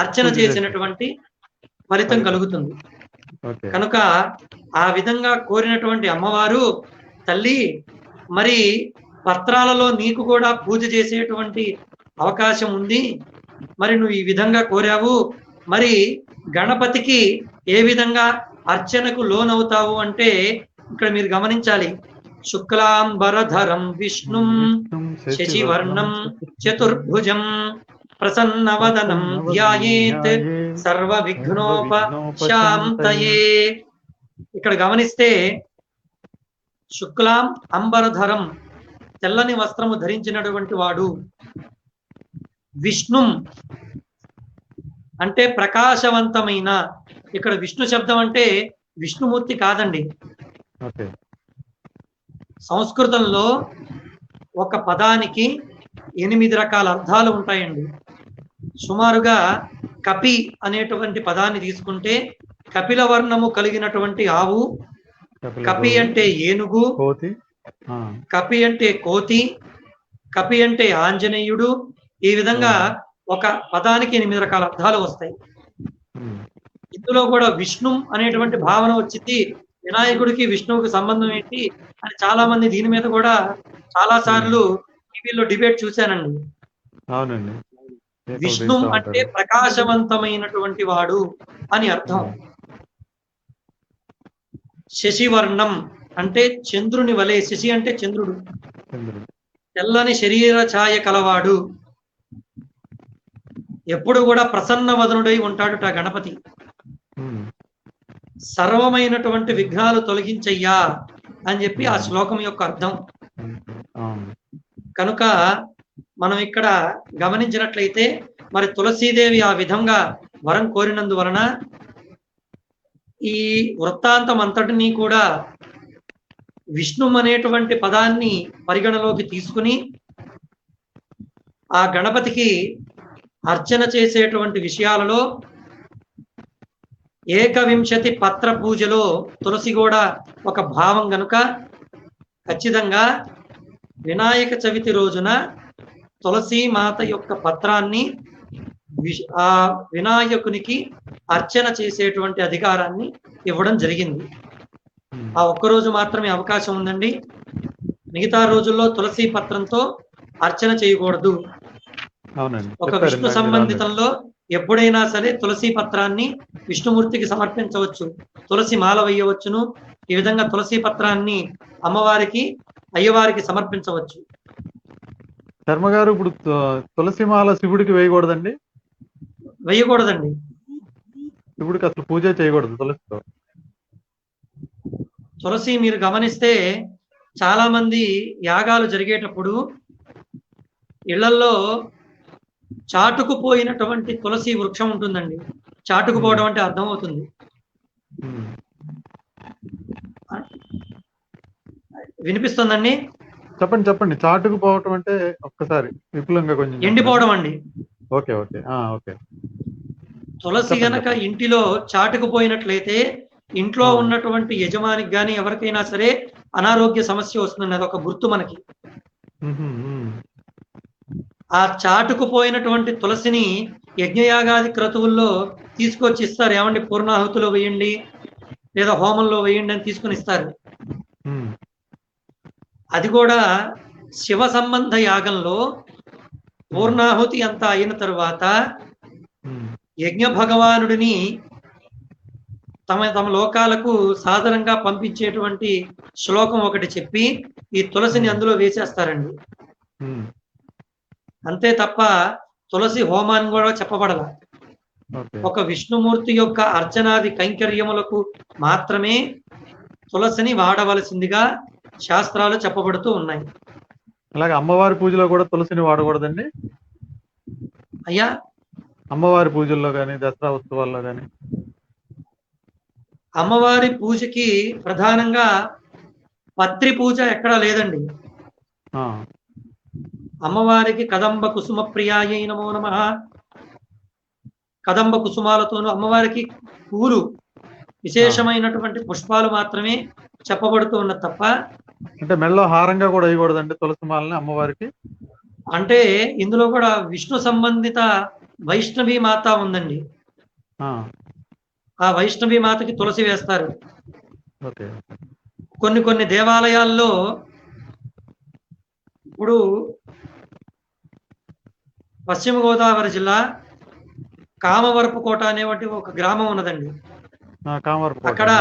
అర్చన చేసినటువంటి ఫలితం కలుగుతుంది. ఓకే. కనుక ఆ విధంగా కోరినటువంటి అమ్మవారు, తల్లి మరి పత్రాలలో నీకు కూడా పూజ చేసేటువంటి అవకాశం ఉంది, మరి నువ్వు ఈ విధంగా కోరావు, మరి గణపతికి ఏ విధంగా అర్చనకు లోనవుతావు అంటే ఇక్కడ మీరు గమనించాలి. శుక్లాంబరధరం విష్ణుం శశివర్ణం చతుర్భుజం ప్రసన్నవదనం ధ్యాయేత్ సర్వ విఘ్నోపశాంతయే. ఇక్కడ గమనిస్తే శుక్లాం అంబరధరం, తెల్లని వస్త్రము ధరించినటువంటి వాడు. విష్ణుం అంటే ప్రకాశవంతమైన, ఇక్కడ విష్ణు శబ్దం అంటే విష్ణుమూర్తి కాదండి. ఓకే. సంస్కృతంలో ఒక పదానికి 8 రకాల అర్థాలు ఉంటాయండి. సుమారుగా కపి అనేటువంటి పదాన్ని తీసుకుంటే కపిల వర్ణము కలిగినటువంటి ఆవు, కపి అంటే ఏనుగు, కోతి, కపి అంటే కోతి, కపి అంటే ఆంజనేయుడు. ఈ విధంగా ఒక పదానికి 8 రకాల అర్థాలు వస్తాయి. ఇందులో కూడా విష్ణు అనేటువంటి భావన వచ్చింది. వినాయకుడికి విష్ణువుకి సంబంధం ఏంటి అని చాలా మంది దీని మీద కూడా చాలా సార్లు టీవీలో డిబేట్ చూశానండి. అవునండి. విష్ణు అంటే ప్రకాశవంతమైనటువంటి వాడు అని అర్థం. శశివర్ణం అంటే చంద్రుని వలె, శశి అంటే చంద్రుడు, తెల్లని శరీర ఛాయ కలవాడు, ఎప్పుడు కూడా ప్రసన్న వదనుడై ఉంటాడుట గణపతి. సర్వమైనటువంటి విఘ్నాలు తొలగించయ్యా అని చెప్పి ఆ శ్లోకం యొక్క అర్థం. కనుక మనం ఇక్కడ గమనించినట్లయితే మరి తులసీదేవి ఆ విధంగా వరం కోరినందువలన ఈ వృత్తాంతం అంతటినీ కూడా విష్ణు అనేటువంటి పదాన్ని పరిగణలోకి తీసుకుని ఆ గణపతికి అర్చన చేసేటువంటి విషయాలలో 21 పత్ర పూజలో తులసి కూడా ఒక భావం గనుక ఖచ్చితంగా వినాయక చవితి రోజున తులసి మాత యొక్క పత్రాన్ని ఆ వినాయకునికి అర్చన చేసేటువంటి అధికారాన్ని ఇవ్వడం జరిగింది. ఆ ఒక్కరోజు మాత్రమే అవకాశం ఉందండి. మిగతా రోజుల్లో తులసి పత్రంతో అర్చన చేయకూడదు. ఒక విష్ణు సంబంధితంలో ఎప్పుడైనా సరే తులసి పత్రాన్ని విష్ణుమూర్తికి సమర్పించవచ్చు, తులసి మాల వేయవచ్చును. ఈ విధంగా తులసి పత్రాన్ని అమ్మవారికి అయ్యవారికి సమర్పించవచ్చు. శర్మ గారు, ఇప్పుడు తులసి మాల శివుడికి వేయకూడదండి? వేయకూడదండి. శివుడికి అసలు పూజ చేయకూడదు తులసితో. తులసి మీరు గమనిస్తే చాలా మంది యాగాలు జరిగేటప్పుడు ఇళ్లలో చాటుకుపోయినటువంటి తులసి వృక్షం ఉంటుందండి. చాటుకుపోవడం అంటే అర్థం అవుతుంది. వినిపిస్తుందండి? చెప్పండి చెప్పండి. చాటుకుపోవటం అంటే ఒక్కసారి విపులంగా కొంచెం. ఎండిపోవడం అండి. Okay okay okay. తులసి గనక ఇంటిలో చాటుకుపోయినట్లయితే ఇంట్లో ఉన్నటువంటి యజమానికి కానీ ఎవరికైనా సరే అనారోగ్య సమస్య వస్తుంది. అది ఒక గుర్తు మనకి. ఆ చాటుకుపోయినటువంటి తులసిని యజ్ఞయాగాది క్రతువుల్లో తీసుకొచ్చి ఇస్తారు. ఏమండి పూర్ణాహుతిలో వేయండి లేదా హోమంలో వేయండి అని తీసుకుని ఇస్తారు. ఉమ్, అది కూడా శివ సంబంధ యాగంలో పూర్ణాహుతి అంతా అయిన తరువాత ఉమ్, యజ్ఞ భగవానుడిని తమ తమ లోకాలకు సాధారణంగా పంపించేటువంటి శ్లోకం ఒకటి చెప్పి ఈ తులసిని అందులో వేసేస్తారండి. ఉమ్, అంతే తప్ప తులసి హోమాన్ని కూడా చెప్పబడల. ఓకే. ఒక విష్ణుమూర్తి యొక్క అర్చనాది కైంకర్యములకు మాత్రమే తులసిని వాడవలసిందిగా శాస్త్రాలు చెప్పబడుతూ ఉన్నాయి. అలాగే అమ్మవారి పూజలో కూడా తులసిని వాడకూడదండి? అయ్యా, అమ్మవారి పూజల్లో కానీ దసరా ఉత్సవాల్లో కానీ? అమ్మవారి పూజకి ప్రధానంగా పత్రి పూజ ఎక్కడా లేదండి. ఆ, అమ్మవారికి కదంబ కుసుమ ప్రియాయై నమో నమః, కదంబ కుసుమాలతోనూ అమ్మవారికి పూలు విశేషమైనటువంటి పుష్పాలు మాత్రమే చెప్పబడుతూ ఉన్నది తప్ప, అంటే మెడలో హారంగా కూడా వేయకూడదండి తులసి మాలని అమ్మవారికి? అంటే ఇందులో కూడా విష్ణు సంబంధిత వైష్ణవి మాత ఉందండి. ఆ, ఆ వైష్ణవి మాతకి తులసి వేస్తారు. ఓకే. కొన్ని కొన్ని దేవాలయాల్లో ఇప్పుడు పశ్చిమ గోదావరి జిల్లా కామవరపుకోట అనేటువంటి ఒక గ్రామం ఉన్నదండి. కామవరపుకోట. అక్కడ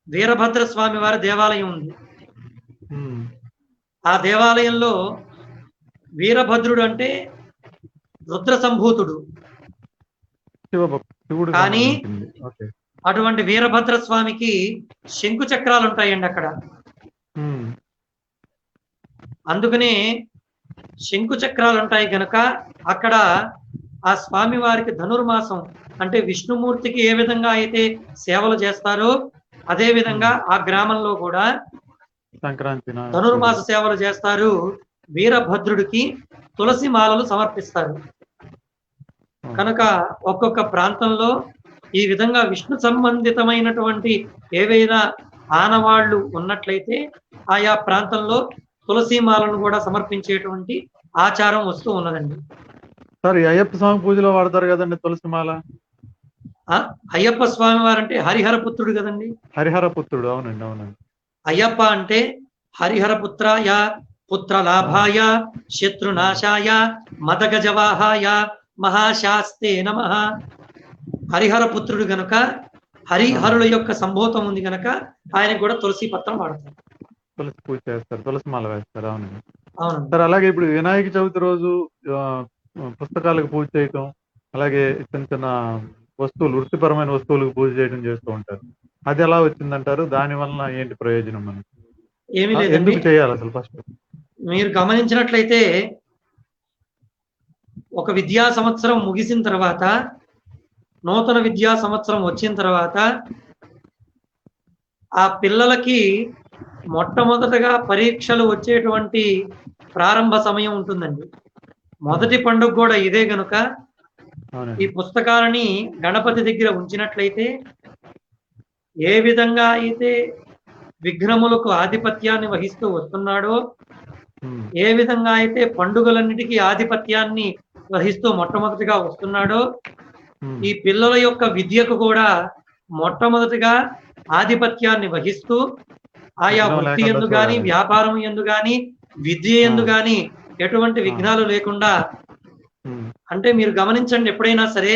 వీరభద్ర స్వామి వారి దేవాలయం ఉంది. ఉమ్, ఆ దేవాలయంలో వీరభద్రుడు అంటే రుద్ర సంభూతుడు. శివుడు కానీ సంబంధించింది. ఓకే. అటువంటి వీరభద్ర స్వామికి శంకు చక్రాలు ఉంటాయండి అక్కడ. ఉమ్, అందుకనే శంకు చక్రాలు ఉంటాయి గనక అక్కడ ఆ స్వామి వారికి ధనుర్మాసం అంటే విష్ణుమూర్తికి ఏ విధంగా అయితే సేవలు చేస్తారో అదే విధంగా ఆ గ్రామంలో కూడా సంక్రాంతి ధనుర్మాస సేవలు చేస్తారు. వీరభద్రుడికి తులసి మాలలు సమర్పిస్తారు. కనుక ఒక్కొక్క ప్రాంతంలో ఈ విధంగా విష్ణు సంబంధితమైనటువంటి ఏవైనా ఆనవాళ్లు ఉన్నట్లయితే ఆయా ప్రాంతంలో తులసి మాలను కూడా సమర్పించేటువంటి ఆచారం వస్తూ ఉన్నదండి. సార్, ఈ అయ్యప్ప స్వామి పూజలో వాడతారు కదండి తులసి మాల? అయ్యప్ప స్వామి వారంటే హరిహర పుత్రుడు కదండి. హరిహర పుత్రుడు, అవునండి, అవునండి. అయ్యప్ప అంటే హరిహర పుత్రాయ పుత్ర లాభాయ శత్రునాశాయ మదగజవాహాయ మహాశాస్తే నమః. హరిహర పుత్రుడు గనుక హరిహరుల యొక్క సంభూతం ఉంది గనక ఆయనకు కూడా తులసి పత్రం వాడతారు. తులసి పూజ చేస్తారు, తులసి మాల వేస్తారు. అవునండి. అవునండి. సార్, అలాగే ఇప్పుడు వినాయక చవితి రోజు పుస్తకాలకు పూజ చేయటం, అలాగే చిన్న చిన్న వస్తువులు, వృత్తిపరమైన వస్తువులకు పూజ చేయడం చేస్తూ ఉంటారు. అది ఎలా వచ్చిందంటారు? దాని వలన ఏంటి ప్రయోజనం మనకి? ఏమీ లేదండి. ఎందుకు చేయాలి అసలు ఫస్ట్? మీరు గమనించినట్లయితే ఒక విద్యా సంవత్సరం ముగిసిన తర్వాత, నూతన విద్యా సంవత్సరం వచ్చిన తర్వాత ఆ పిల్లలకి మొట్టమొదటగా పరీక్షలు వచ్చేటువంటి ప్రారంభ సమయం ఉంటుందండి. మొదటి పండుగ కూడా ఇదే గనుక ఈ పుస్తకాలని గణపతి దగ్గర ఉంచినట్లయితే ఏ విధంగా అయితే విఘ్నములకు ఆధిపత్యాన్ని వహిస్తూ వస్తున్నాడో, ఏ విధంగా అయితే పండుగలన్నిటికీ ఆధిపత్యాన్ని వహిస్తూ మొట్టమొదటిగా వస్తున్నాడో, ఈ పిల్లల యొక్క విద్యకు కూడా మొట్టమొదటిగా ఆధిపత్యాన్ని వహిస్తూ ఆయా వృత్తి ఎందు గాని, వ్యాపారం ఎందు గాని, విద్య ఎందు గాని ఎటువంటి విఘ్నాలు లేకుండా, అంటే మీరు గమనించండి, ఎప్పుడైనా సరే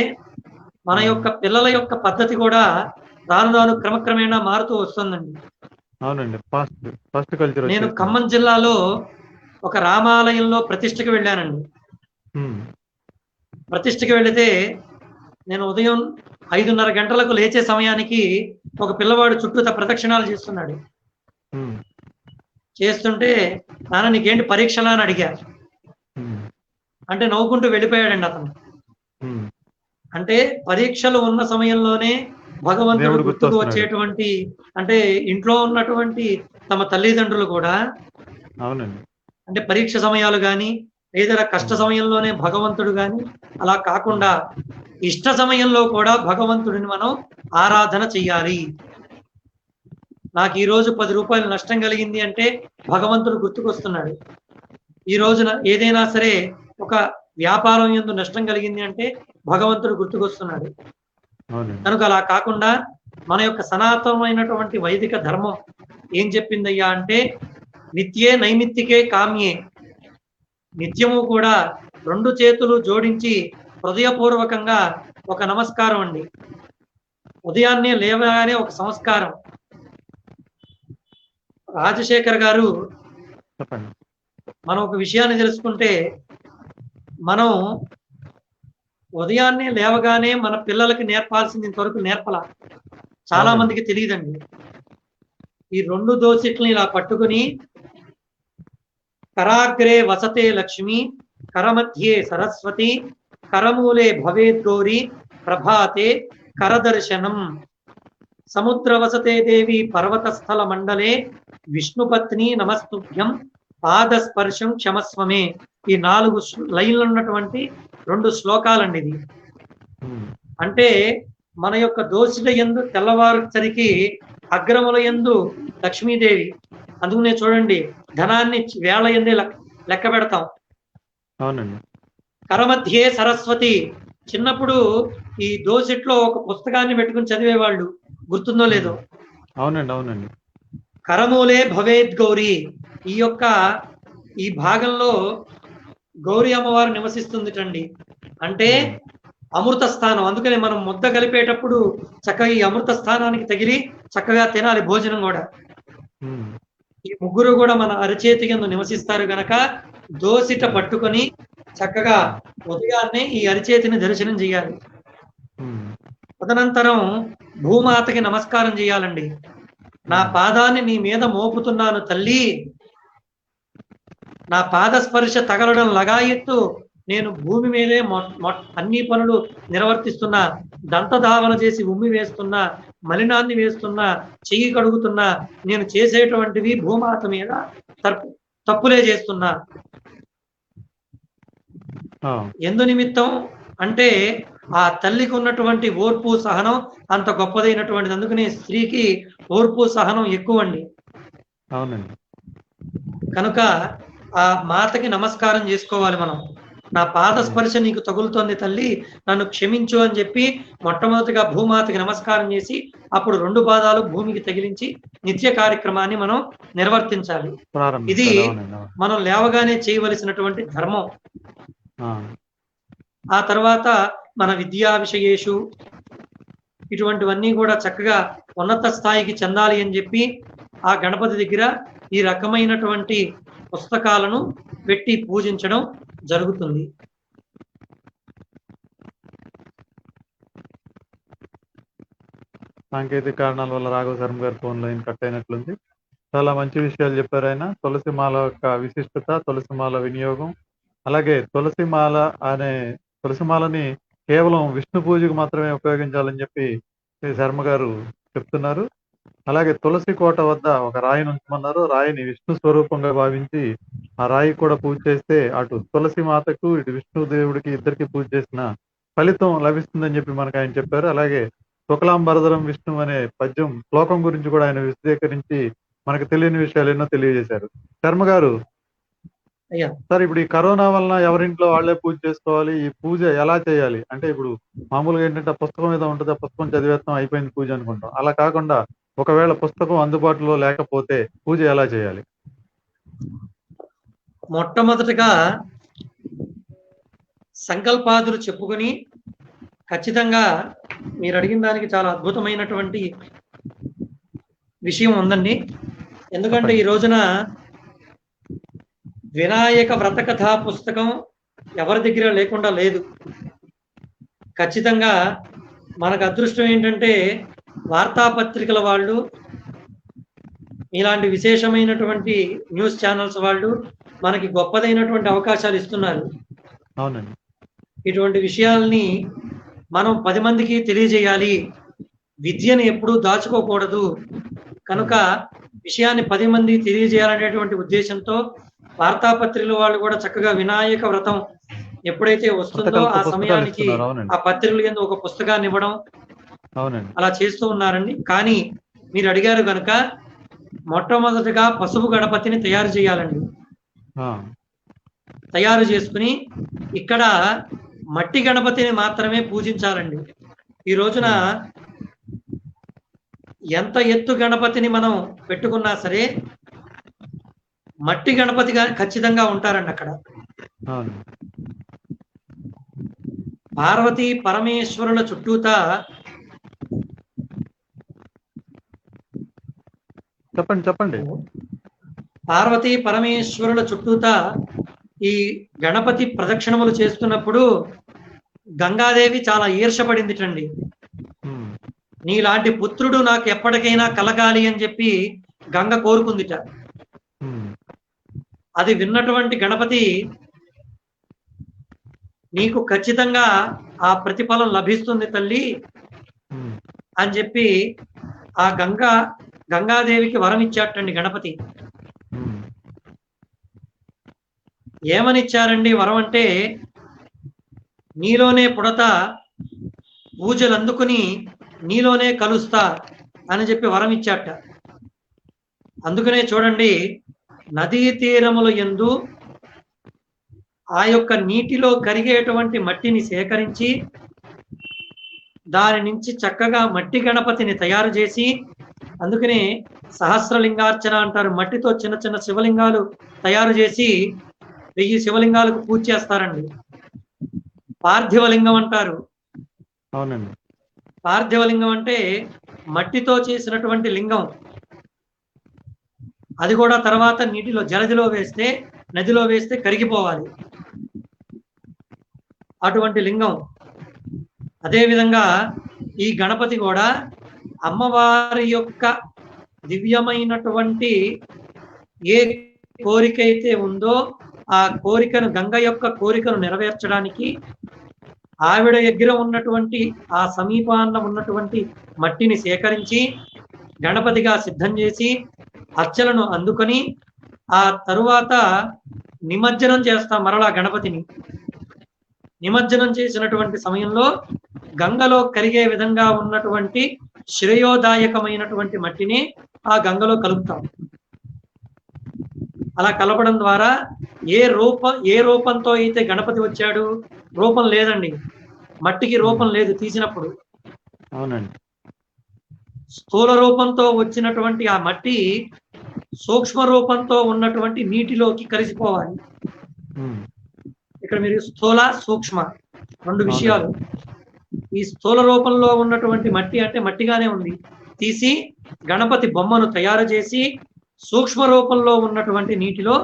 మన యొక్క పిల్లల యొక్క పద్ధతి కూడా రాను రాను క్రమక్రమేణా మారుతూ వస్తుందండి. అవునండి. First culture. నేను ఖమ్మం జిల్లాలో ఒక రామాలయంలో ప్రతిష్టకి వెళ్ళానండి. ప్రతిష్టకి వెళితే నేను ఉదయం 5:30 గంటలకు లేచే సమయానికి ఒక పిల్లవాడు చుట్టూ ప్రదక్షిణాలు చేస్తున్నాడు. చేస్తుంటే, నాన్న నీకేంటి పరీక్షలా అని అడిగా. అంటే నవ్వుకుంటూ వెళ్ళిపోయాడండి అతను. అంటే పరీక్షలు ఉన్న సమయంలోనే భగవంతుడు గుర్తుకు వచ్చేటువంటి, అంటే ఇంట్లో ఉన్నటువంటి తమ తల్లిదండ్రులు కూడా, అవునండి, అంటే పరీక్ష సమయాలు కానీ ఏదైనా కష్ట సమయంలోనే భగవంతుడు కానీ, అలా కాకుండా ఇష్ట సమయంలో కూడా భగవంతుడిని మనం ఆరాధన చెయ్యాలి. నాకు ఈ రోజు 10 రూపాయలు నష్టం కలిగింది అంటే భగవంతుడు గుర్తుకొస్తున్నాడు. ఈ రోజున ఏదైనా సరే ఒక ఒక వ్యాపారం యందు నష్టం కలిగింది అంటే భగవంతుడు గుర్తుకొస్తున్నాడు. అవునండి. కనుక అలా కాకుండా మన యొక్క సనాతనమైనటువంటి వైదిక ధర్మం ఏం చెప్పిందయ్యా అంటే నిత్యే నైమిత్తికే కామ్యే, నిత్యము కూడా 2 చేతులు జోడించి హృదయపూర్వకంగా ఒక నమస్కారం అండి. ఉదయాన్నే లేవగానే ఒక సంస్కారం. రాజశేఖర్ గారు చెప్పండి. మనం ఒక విషయాన్ని తెలుసుకుంటే మనం ఉదయాన్నే లేవగానే మన పిల్లలకి నేర్పాల్సింది ఇంతవరకు నేర్పల. చాలా అవునండి. మందికి తెలియదండి. ఈ 2 దోసిట్లని ఇలా పట్టుకుని కరాగ్రే వసతే లక్ష్మి, కరమధ్యే సరస్వతి, కరమూలే భవేద్ గౌరి, ప్రభాతే కరదర్శనం, సముద్ర వసతే దేవి పర్వతస్థల మండలే, విష్ణుపత్ని నమస్తుభ్యం, పాదస్పర్శం క్షమస్వమే. ఈ 4 లైన్లు ఉన్నటువంటి 2 శ్లోకాలండి ఇది. ఉమ్. అంటే మన యొక్క దోషుల యందు తెల్లవారుసరికి అగ్రముల యందు లక్ష్మీదేవి. అందుకనే చూడండి ధనాన్ని వేళ ఎందే లెక్క పెడతాం. అవునండి. కరమధ్యే సరస్వతి. చిన్నప్పుడు ఈ దోసిట్లో ఒక పుస్తకాన్ని పెట్టుకుని చదివేవాళ్ళు, గుర్తుందో లేదో. అవునండి. అవునండి. కరమూలే భవేద్ గౌరీ. ఈ భాగంలో గౌరీ అమ్మవారు నివసిస్తుందిటండి. అంటే అమృత స్థానం. అందుకని మనం ముద్ద కలిపేటప్పుడు చక్కగా ఈ అమృత స్థానానికి తగిలి చక్కగా తినాలి భోజనం కూడా. ఉమ్. ఈ ముగ్గురు కూడా మన అరచేతి కింద నివసిస్తారు గనక దోసిట పట్టుకొని చక్కగా ఉదయాన్నే ఈ అరిచేతిని దర్శనం చేయాలి. ఉమ్. తదనంతరం భూమాతకి నమస్కారం చేయాలండి. నా పాదాన్ని నీ మీద మోపుతున్నాను తల్లి, నా పాద స్పర్శ తగలడం లగాయెత్తు, నేను భూమి మీదే అన్ని పనులు నిర్వర్తిస్తున్నా, దంతధావన చేసి ఉమ్మి వేస్తున్నా, మలినాన్ని వేస్తున్నా, చెయ్యి కడుగుతున్నా, నేను చేసేటువంటివి భూమాత మీద తప్పులే చేస్తున్నా. ఎందు నిమిత్తం అంటే ఆ తల్లికి ఉన్నటువంటి ఓర్పు సహనం అంత గొప్పదైనటువంటిది. అందుకని స్త్రీకి ఓర్పు సహనం ఎక్కువ అండి. అవునండి. కనుక ఆ మాతకి నమస్కారం చేసుకోవాలి మనం. నా పాద స్పర్శ నీకు తగులుతోంది తల్లి, నన్ను క్షమించు అని చెప్పి మొట్టమొదటిగా భూమాతకి నమస్కారం చేసి అప్పుడు 2 పాదాలు భూమికి తగిలించి నిత్య కార్యక్రమాన్ని మనం నిర్వర్తించాలి. ఇది మనం లేవగానే చేయవలసినటువంటి ధర్మం. ఆ తర్వాత మన విద్యా విషయేషు ఇటువంటివన్నీ కూడా చక్కగా ఉన్నత స్థాయికి చెందాలి అని చెప్పి ఆ గణపతి దగ్గర ఈ రకమైనటువంటి పుస్తకాలను పెట్టి పూజించడం జరుగుతుంది. సాంకేతిక కారణాల వల్ల రాఘవ శర్మ గారి ఫోన్ లైన్ కట్ అయినట్లుంది. చాలా మంచి విషయాలు చెప్పారు ఆయన. తులసిమాల యొక్క విశిష్టత, తులసిమాల వినియోగం, అలాగే తులసిమాలని కేవలం విష్ణు పూజకు మాత్రమే ఉపయోగించాలని చెప్పి శ్రీ శర్మ గారు చెప్తున్నారు. అలాగే తులసి కోట వద్ద ఒక రాయిని ఉంచమన్నారు. రాయిని విష్ణు స్వరూపంగా భావించి ఆ రాయి కూడా పూజ చేస్తే అటు తులసి మాతకు ఇటు విష్ణుదేవుడికి ఇద్దరికి పూజ చేసిన ఫలితం లభిస్తుందని చెప్పి మనకు ఆయన చెప్పారు. అలాగే శుక్లాంబరధరం విష్ణు అనే పద్యం శ్లోకం గురించి కూడా ఆయన విశదీకరించి మనకు తెలియని విషయాలు ఎన్నో తెలియజేశారు. శర్మ గారు, సార్ ఇప్పుడు ఈ కరోనా వలన ఎవరింట్లో వాళ్ళే పూజ చేసుకోవాలి, ఈ పూజ ఎలా చేయాలి అంటే ఇప్పుడు మామూలుగా ఏంటంటే పుస్తకం మీద ఉంటుంది, ఆ పుస్తకం చదివేస్తాం అయిపోయింది పూజ అనుకుంటాం. అలా కాకుండా ఒకవేళ పుస్తకం అందుబాటులో లేకపోతే పూజ ఎలా చేయాలి? మొట్టమొదటిగా సంకల్పాదులు చెప్పుకొని ఖచ్చితంగా మీరు అడిగిన దానికి చాలా అద్భుతమైనటువంటి విషయం ఉందండి. ఎందుకంటే ఈ రోజున వినాయక వ్రత కథా పుస్తకం ఎవరి దగ్గర లేకుండా లేదు. ఖచ్చితంగా మనకు అదృష్టం ఏంటంటే వార్తాపత్రికల వాళ్ళు, ఇలాంటి విశేషమైనటువంటి న్యూస్ ఛానల్స్ వాళ్ళు మనకి గొప్పదైనటువంటి అవకాశాలు ఇస్తున్నారు. అవునండి. ఇటువంటి విషయాల్ని మనం 10 మందికి తెలియజేయాలి. విద్యను ఎప్పుడూ దాచుకోకూడదు. కనుక విషయాన్ని 10 మంది తెలియజేయాలనేటువంటి ఉద్దేశంతో వార్తాపత్రికల వాళ్ళు కూడా చక్కగా వినాయక వ్రతం ఎప్పుడైతే వస్తుందో ఆ సమయానికి ఆ పత్రికల కింద ఒక పుస్తకాన్ని ఇవ్వడం అలా చేస్తూ ఉన్నారండి. కానీ మీరు అడిగారు కనుక మొట్టమొదటిగా పసుపు గణపతిని తయారు చేయాలండి. తయారు చేసుకుని ఇక్కడ మట్టి గణపతిని మాత్రమే పూజించాలండి. ఈ రోజున ఎంత ఎత్తు గణపతిని మనం పెట్టుకున్నా సరే మట్టి గణపతిగా ఖచ్చితంగా ఉంటారండి అక్కడ. అవును. పార్వతీ పరమేశ్వరుల చుట్టూత చెప్పండి. పార్వతీ పరమేశ్వరుల చుట్టూత ఈ గణపతి ప్రదక్షిణములు చేస్తున్నప్పుడు గంగాదేవి చాలా ఈర్షపడిందిటండి. నీలాంటి పుత్రుడు నాకు ఎప్పటికైనా కలగాలి అని చెప్పి గంగ కోరుకుందిట. అది విన్నటువంటి గణపతి నీకు ఖచ్చితంగా ఆ ప్రతిఫలం లభిస్తుంది తల్లి అని చెప్పి ఆ గంగాదేవికి వరం ఇచ్చాటండి గణపతి. ఏమని ఇచ్చారండి వరం అంటే, నీలోనే పుడతా, పూజలు అందుకుని నీలోనే కలుస్తా అని చెప్పి వరం ఇచ్చాట. అందుకనే చూడండి, నదీ తీరముల యందు ఆ యొక్క నీటిలో కరిగేటువంటి మట్టిని సేకరించి దాని నుంచి చక్కగా మట్టి గణపతిని తయారు చేసి, అందుకనే సహస్రలింగార్చన అంటారు. మట్టితో చిన్న చిన్న శివలింగాలు తయారు చేసి 1000 శివలింగాలకు పూజ చేస్తారండి. పార్థివలింగం అంటారు. అవునండి. పార్థివలింగం అంటే మట్టితో చేసినటువంటి లింగం. అది కూడా తర్వాత నీటిలో జలదిలో వేస్తే, నదిలో వేస్తే కరిగిపోవాలి అటువంటి లింగం. అదేవిధంగా ఈ గణపతి కూడా అమ్మవారి యొక్క దివ్యమైనటువంటి ఏ కోరిక అయితే ఉందో ఆ కోరికను, గంగ యొక్క కోరికను నెరవేర్చడానికి ఆవిడ దగ్గర ఉన్నటువంటి ఆ సమీపాన్న ఉన్నటువంటి మట్టిని సేకరించి గణపతిగా సిద్ధం చేసి అర్చనను అందుకొని ఆ తరువాత నిమజ్జనం చేస్తాం. మరలా గణపతిని నిమజ్జనం చేసినటువంటి సమయంలో గంగలో కరిగే విధంగా ఉన్నటువంటి శ్రేయోదాయకమైనటువంటి మట్టిని ఆ గంగలో కలుపుతాం. అలా కలపడం ద్వారా ఏ రూపంతో అయితే గణపతి వచ్చాడు, రూపం లేదండి, మట్టికి రూపం లేదు తీసినప్పుడు. అవునండి. స్థూల రూపంతో వచ్చినటువంటి ఆ మట్టి సూక్ష్మ రూపంతో ఉన్నటువంటి నీటిలోకి కలిసిపోవాలి. ఇక్కడ మీరు స్థూల సూక్ష్మ 2 విషయాలు. ఈ స్థూల రూపంలో ఉన్నటువంటి మట్టి అంటే మట్టిగానే ఉంది, తీసి గణపతి బొమ్మను తయారు చేసి సూక్ష్మ రూపంలో ఉన్నటువంటి నీటిలో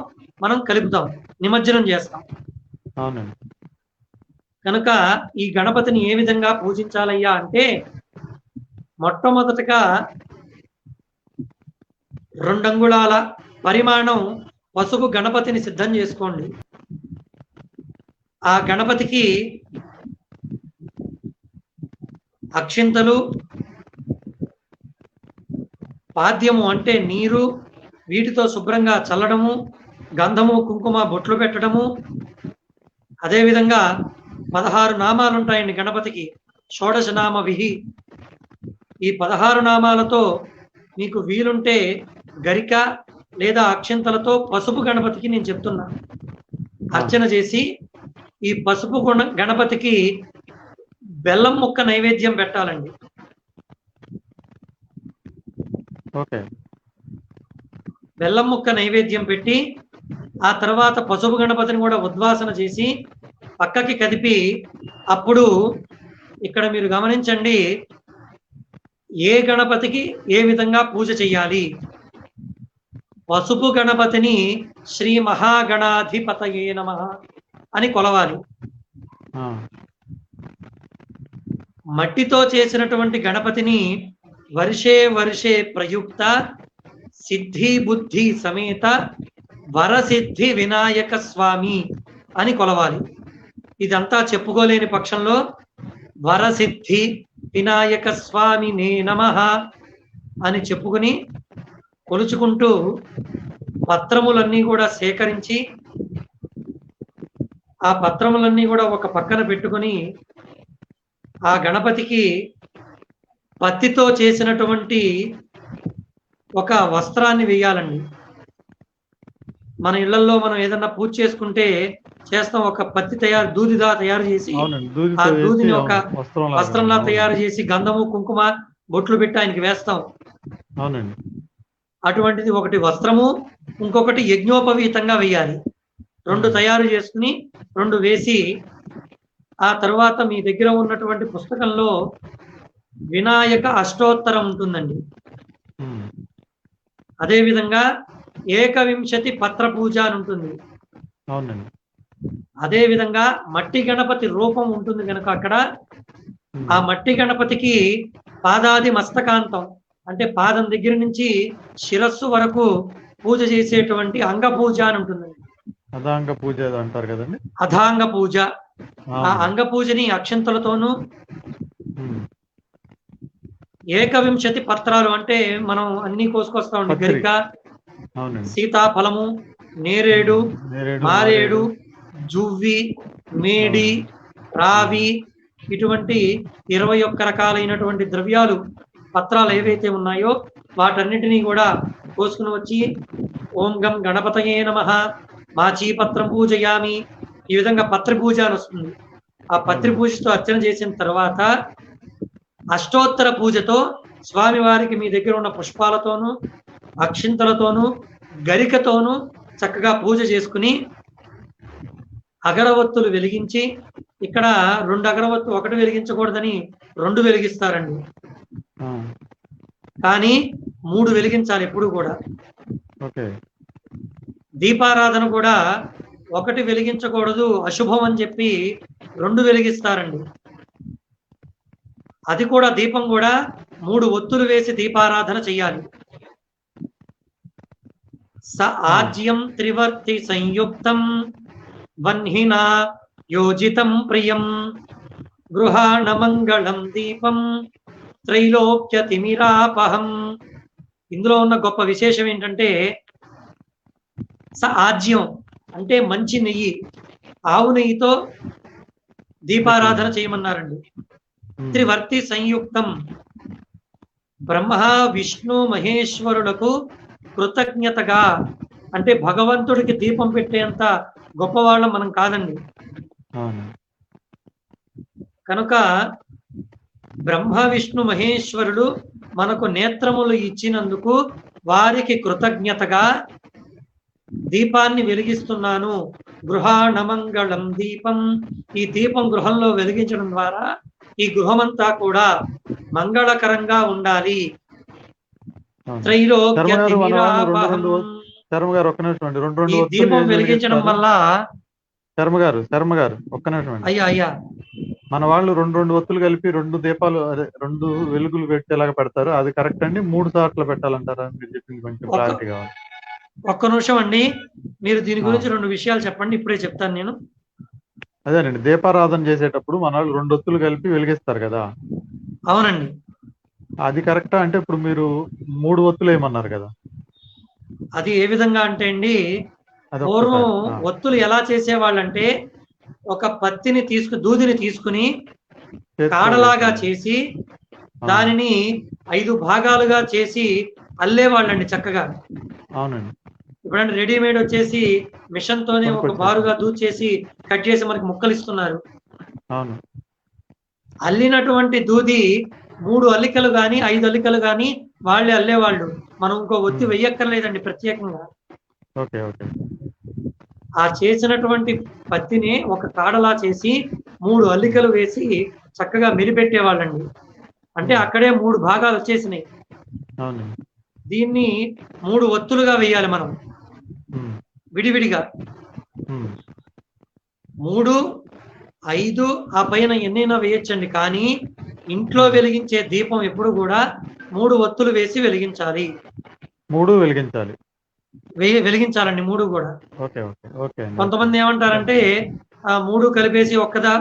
మనం కలుపుతాం, నిమజ్జనం చేస్తాం. అవునండి. కనుక ఈ గణపతిని ఏ విధంగా పూజించాలయ్యా అంటే, మొట్టమొదటగా 2 అంగుళాల పరిమాణం పసుపు గణపతిని సిద్ధం చేసుకోండి. ఆ గణపతికి అక్షింతలు, పాద్యము అంటే నీరు, వీటితో శుభ్రంగా చల్లడము, గంధము కుంకుమ బొట్లు పెట్టడము. అదేవిధంగా 16 నామాలు ఉంటాయండి గణపతికి, షోడశ నామ విహి. ఈ 16 నామాలతో మీకు వీలుంటే గరిక లేదా అక్షింతలతో పసుపు గణపతికి నేను చెప్తున్నా అర్చన చేసి, ఈ పసుపు గణపతికి బెల్లం ముక్క నైవేద్యం పెట్టాలండి. ఓకే. బెల్లం ముక్క నైవేద్యం పెట్టి ఆ తర్వాత పసుపు గణపతిని కూడా ఉద్వాసన చేసి పక్కకి కదిపి, అప్పుడు ఇక్కడ మీరు గమనించండి, ఏ గణపతికి ఏ విధంగా పూజ చెయ్యాలి. పసుపు గణపతిని శ్రీ మహాగణాధిపతయే నమః అని కొలవాలి. మట్టితో చేసినటువంటి గణపతిని వర్షే వర్షే ప్రయుక్త సిద్ధి బుద్ధి సమేత వరసిద్ధి వినాయక స్వామి అని కొలవాలి. ఇదంతా చెప్పుకోలేని పక్షంలో వరసిద్ధి వినాయక స్వామి నే నమః అని చెప్పుకుని కొలుచుకుంటూ పత్రములన్నీ కూడా సేకరించి ఆ పత్రములన్నీ కూడా ఒక పక్కన పెట్టుకొని ఆ గణపతికి పత్తితో చేసినటువంటి ఒక వస్త్రాన్ని వేయాలండి. మన ఇళ్లలో మనం ఏదన్నా పూజ చేసుకుంటే చేస్తాం, ఒక పత్తి దూదిదా తయారు చేసి అవునండి, ఆ దూదితో దూదిని వేసి ఒక వస్త్రంలాగా. వస్త్రంలా అవును. తయారు చేసి గంధము కుంకుమ బొట్లు పెట్టి ఆయనకి వేస్తాం. అవునండి. అటువంటిది ఒకటి వస్త్రము, ఇంకొకటి యజ్ఞోపవీతంగా వేయాలి. 2 తయారు చేసుకుని 2 వేసి, ఆ తర్వాత మీ దగ్గర ఉన్నటువంటి పుస్తకంలో వినాయక అష్టోత్తరం ఉంటుందండి. ఉమ్. అదే విధంగా ఏకవింశతి పత్ర పూజ అని ఉంటుంది. అవునండి. అదే విధంగా మట్టి గణపతి రూపం ఉంటుంది కనుక అక్కడ ఆ మట్టి గణపతికి పాదాది మస్తకాంతం, అంటే పాదం దగ్గర నుంచి శిరస్సు వరకు పూజ చేసేటువంటి అంగ పూజ అని ఉంటుందండి. అదాంగ పూజ ఏదో అంటారు కదండి. అధాంగ పూజ. ఆ అవును. అంగ పూజని అక్షంతలతోనూ, ఉమ్. ఏకవింశతి పత్రాలు అంటే మనం అన్ని కోసుకొస్తామండి. పత్రి. గరిక, అవునండి. సీతాఫలము, నేరేడు, నేరేడు, మారేడు, జువ్వి, మేడి, రావి, ఇటువంటి 21 రకాలైనటువంటి ద్రవ్యాలు, పత్రాలు ఏవైతే ఉన్నాయో వాటన్నిటినీ కూడా కోసుకుని వచ్చి ఓం గం గణపతయే నమః మాచీపత్రం పూజయామి, ఈ విధంగా పత్రి పూజ అని వస్తుంది. ఆ పత్రి పూజతో అర్చన చేసిన తర్వాత అష్టోత్తర పూజతో స్వామివారికి మీ దగ్గర ఉన్న పుష్పాలతోనూ, అక్షింతలతోనూ, గరికతోనూ చక్కగా పూజ చేసుకుని అగరవత్తులు వెలిగించి, ఇక్కడ 2 అగరవత్తు ఒకటి వెలిగించకూడదని 2 వెలిగిస్తారండి. ఆ. కానీ 3 వెలిగించాలి ఎప్పుడు కూడా. ఓకే. దీపారాధన కూడా ఒకటి వెలిగించకూడదు, అశుభం అని చెప్పి 2 వెలిగిస్తారండి. అది కూడా దీపం కూడా 3 ఒత్తులు వేసి దీపారాధన చెయ్యాలి. స ఆజ్యం త్రివర్తి సంయుక్తం వన్హినా యోజితం ప్రియం గృహాణ మంగళం దీపం త్రైలోక్య తిమిరాపహం. ఇందులో ఉన్న గొప్ప విశేషం ఏంటంటే స ఆజ్యం అంటే మంచి నెయ్యి, ఆవు నెయ్యితో దీపారాధన చేయమన్నారండి. త్రివర్తి సంయుక్తం, బ్రహ్మ విష్ణు మహేశ్వరులకు కృతజ్ఞతగా, అంటే భగవంతుడికి దీపం పెట్టేంత గొప్పవాళ్ళం మనం కాదండి. కనుక బ్రహ్మ విష్ణు మహేశ్వరుడు మనకు నేత్రములు ఇచ్చినందుకు వారికి కృతజ్ఞతగా దీపాన్ని వెలిగిస్తున్నాను. గృహాణమంగళం దీపం, ఈ దీపం గృహంలో వెలిగించడం ద్వారా ఈ గృహమంతా కూడా మంగళకరంగా ఉండాలి. త్రైలోక్య తిమిరాపహం. శర్మ గారు ఒక్క నిమిషం అండి. 2 ఈ దీపం వెలిగించడం వల్ల శర్మ గారు ఒక్క నిమిషం అండి. అయ్యా మన వాళ్ళు 2 ఒత్తులు కలిపి 2 దీపాలు, అదే 2 వెలుగులు పెట్టేలాగా పెడతారు. అది కరెక్ట్ అండి? 3 సార్లు పెట్టాలంటారా? మీరు చెప్పింది కొంచెం క్లారిటీ కావాలి. ఒక్క నిమిషం అండి, మీరు దీని గురించి 2 విషయాలు చెప్పండి, ఇప్పుడే చెప్తాను నేను. అదేనండి, దీపారాధన చేసేటప్పుడు మన వాళ్ళు 2 ఒత్తులు కలిపి వెలిగిస్తారు కదా. అవునండి. అది కరెక్టా? అంటే ఇప్పుడు మీరు 3 ఒత్తులు ఏమన్నారు కదా. అది ఏ విధంగా అంటే అండి, పూర్వం ఒత్తులు ఎలా చేసేవాళ్ళంటే ఒక పత్తిని దూదిని తీసుకుని కాడలాగా చేసి దానిని 5 భాగాలుగా చేసి అల్లేవాళ్ళండి చక్కగా. అవునండి. ఇప్పుడంటే రెడీమేడ్ వచ్చేసి మిషన్ తోనే ఒక బారుగా దూచేసి కట్ చేసి మనకి ముక్కలు ఇస్తున్నారు. అవును. అల్లినటువంటి దూది 3 అల్లికలు గాని 5 అల్లికలు గాని వాళ్ళే అల్లేవాళ్ళు. మనం ఇంకో ఒత్తి వెయ్యక్కర్లేదండి ప్రత్యేకంగా. ఓకే. ఓకే. ఆ చేసినటువంటి పత్తిని ఒక కాడలా చేసి 3 అల్లికలు వేసి చక్కగా మెలిపెట్టేవాళ్ళండి. అంటే అక్కడే 3 భాగాలు వచ్చేసినాయి. దీన్ని 3 ఒత్తులుగా వేయాలి మనం విడివిడిగా. 3, 5 ఆ పైన ఎన్నైనా వేయొచ్చండి. కానీ ఇంట్లో వెలిగించే దీపం ఎప్పుడు కూడా 3 ఒత్తులు వేసి వెలిగించాలి. 3 వెలిగించాలి. వెలిగించాలండి 3 కూడా. ఓకే. ఓకే. ఓకే. కొంతమంది ఏమంటారంటే 3 కలిపేసి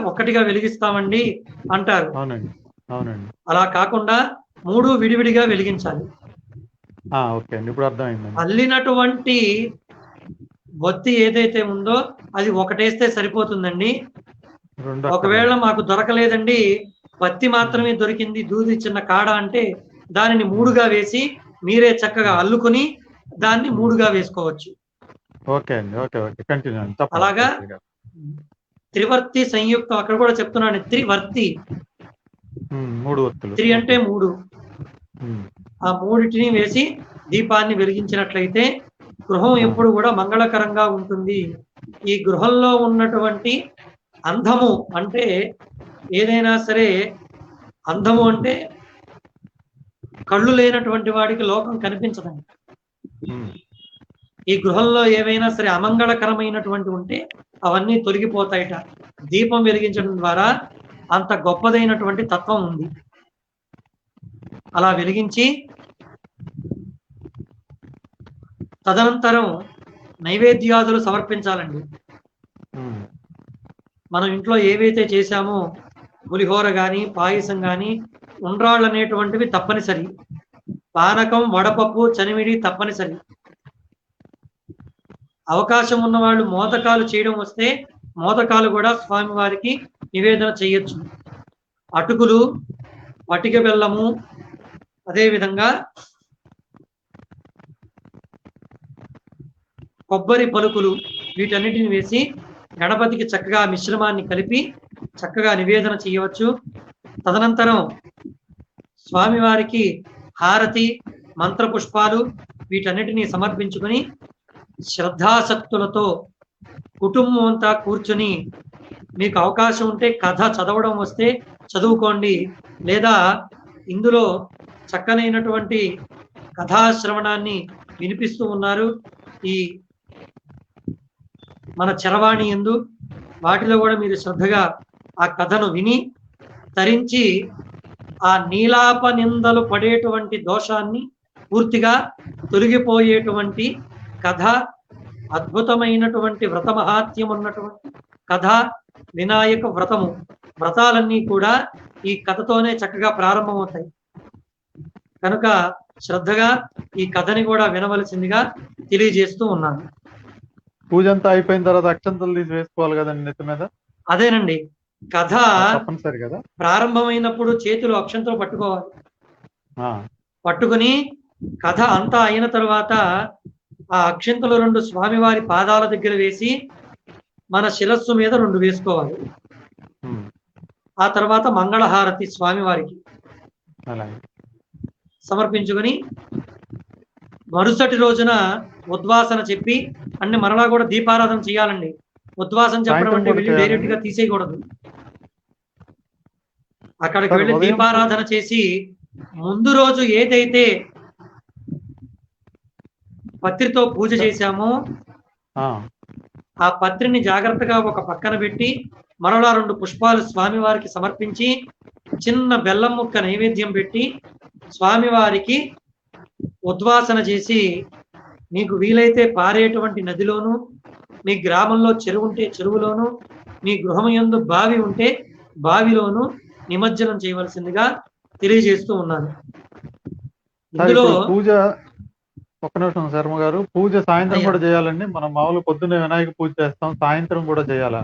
ఒక్కటిగా వెలిగిస్తామండి అంటారు. అవునండి. అవునండి. అలా కాకుండా 3 విడివిడిగా వెలిగించాలి. ఓకే అండి, ఇప్పుడు అర్థమైంది. అల్లినటువంటి ఒత్తి ఏదైతే ఉందో అది ఒకటేస్తే సరిపోతుందండి. ఒకవేళ మాకు దొరకలేదండి, పత్తి మాత్రమే దొరికింది, దూది చిన్న కాడ అంటే దానిని 3గా వేసి మీరే చక్కగా అల్లుకుని దాన్ని 3గా వేసుకోవచ్చు. ఓకే అండి. ఓకే. ఓకే. కంటిన్యూ. అలాగా త్రివర్తి సంయుక్తం, అక్కడ కూడా చెప్తున్నాను త్రివర్తి. 3 ఒత్తులు. త్రి అంటే 3. ఉమ్, ఆ 3టిని వేసి దీపాన్ని వెలిగించినట్లయితే గృహం ఎప్పుడు కూడా మంగళకరంగా ఉంటుంది. ఈ గృహంలో ఉన్నటువంటి అంధము అంటే ఏదైనా సరే, అంధము అంటే కళ్ళు లేనటువంటి వాడికి లోకం కనిపించదండి. ఉమ్, ఈ గృహంలో ఏవైనా సరే అమంగళకరమైనటువంటి ఉంటే అవన్నీ తొలగిపోతాయట. దీపం వెలిగించడం ద్వారా అంత గొప్పదైనటువంటి తత్వం ఉంది. అలా వెలిగించి తదనంతరం నైవేద్యాదులు సమర్పించాలండి. ఉమ్, మనం ఇంట్లో ఏవైతే చేశామో పులిహోర కానీ, పాయసం కానీ, ఉండ్రాళ్ళు అనేటువంటివి తప్పనిసరి. పానకం, వడపప్పు, చనిమిడి తప్పనిసరి. అవకాశం ఉన్న వాళ్ళు మోదకాలు చేయడం వస్తే మోదకాలు కూడా స్వామివారికి నివేదన చేయొచ్చు. అటుకులు, పటిక బెల్లము, అదేవిధంగా కొబ్బరి పలుకులు, వీటన్నిటిని వేసి గణపతికి చక్కగా మిశ్రమాన్ని కలిపి చక్కగా నివేదన చేయవచ్చు. తదనంతరం స్వామివారికి హారతి, మంత్రపుష్పాలు వీటన్నిటినీ సమర్పించుకొని శ్రద్ధాసక్తులతో కుటుంబం అంతా కూర్చుని, మీకు అవకాశం ఉంటే కథ చదవడం వస్తే చదువుకోండి, లేదా ఇందులో చక్కనైనటువంటి కథాశ్రవణాన్ని వినిపిస్తూ ఉన్నారు ఈ మన చరవాణి యందు. వాటిలో కూడా మీరు శ్రద్ధగా ఆ కథను విని తరించి ఆ నీలాప నిందలు పడేటువంటి దోషాన్ని పూర్తిగా తొలగిపోయేటువంటి కథ, అద్భుతమైనటువంటి వ్రత మహాత్యం ఉన్నటువంటి కథ, వినాయక వ్రతము. వ్రతాలన్నీ కూడా ఈ కథతోనే చక్కగా ప్రారంభమవుతాయి. కనుక శ్రద్ధగా ఈ కథని కూడా వినవలసిందిగా తెలియజేస్తూ ఉన్నాను. పూజ అంతా అయిపోయిన తర్వాత అక్షంతలు తీసి వేసుకోవాలి కదండి నెత్తి మీద. అదేనండి, కథ తప్పనిసరి కదా. ప్రారంభమైనప్పుడు చేతులు అక్షంతలు పట్టుకోవాలి. ఆ, పట్టుకుని కథ అంతా అయిన తర్వాత ఆ అక్షంతలు 2 స్వామివారి పాదాల దగ్గర వేసి మన శిరస్సు మీద 2 వేసుకోవాలి. ఉమ్, ఆ తర్వాత మంగళహారతి స్వామివారికి అలాగే. సమర్పించుకొని మరుసటి రోజున ఉద్వాసన చెప్పి, అంటే మరలా కూడా దీపారాధన చేయాలండి. ఉద్వాసన చెప్పడం సాయంత్రం అంటే కూడా వెళ్ళి డైరెక్ట్ గా తీసేయకూడదు. అక్కడికి సార్, వెళ్ళి ఉదయం దీపారాధన చేసి ముందు రోజు ఏదైతే పత్రితో పూజ చేశామో ఆ, ఆ పత్రిని జాగ్రత్తగా ఒక పక్కన పెట్టి మరలా 2 పుష్పాలు స్వామివారికి సమర్పించి చిన్న బెల్లం ముక్క నైవేద్యం పెట్టి స్వామివారికి ఉద్వాసన చేసి, మీకు వీలైతే పారేటువంటి నదిలోను, మీ గ్రామంలో చెరువు ఉంటే చెరువులోను, మీ గృహం యందు బావి ఉంటే బావిలోను నిమజ్జనం చేయవలసిందిగా తెలియజేస్తూ ఉన్నాను. సార్ ఇందులో ఇప్పుడు పూజ, ఒక్క నిమిషం శర్మ గారు, పూజ సాయంత్రం అయ్యా. కూడా చేయాలండి. మనం మామూలు పొద్దున్నే వినాయక పూజ చేస్తాం, సాయంత్రం కూడా చేయాలా?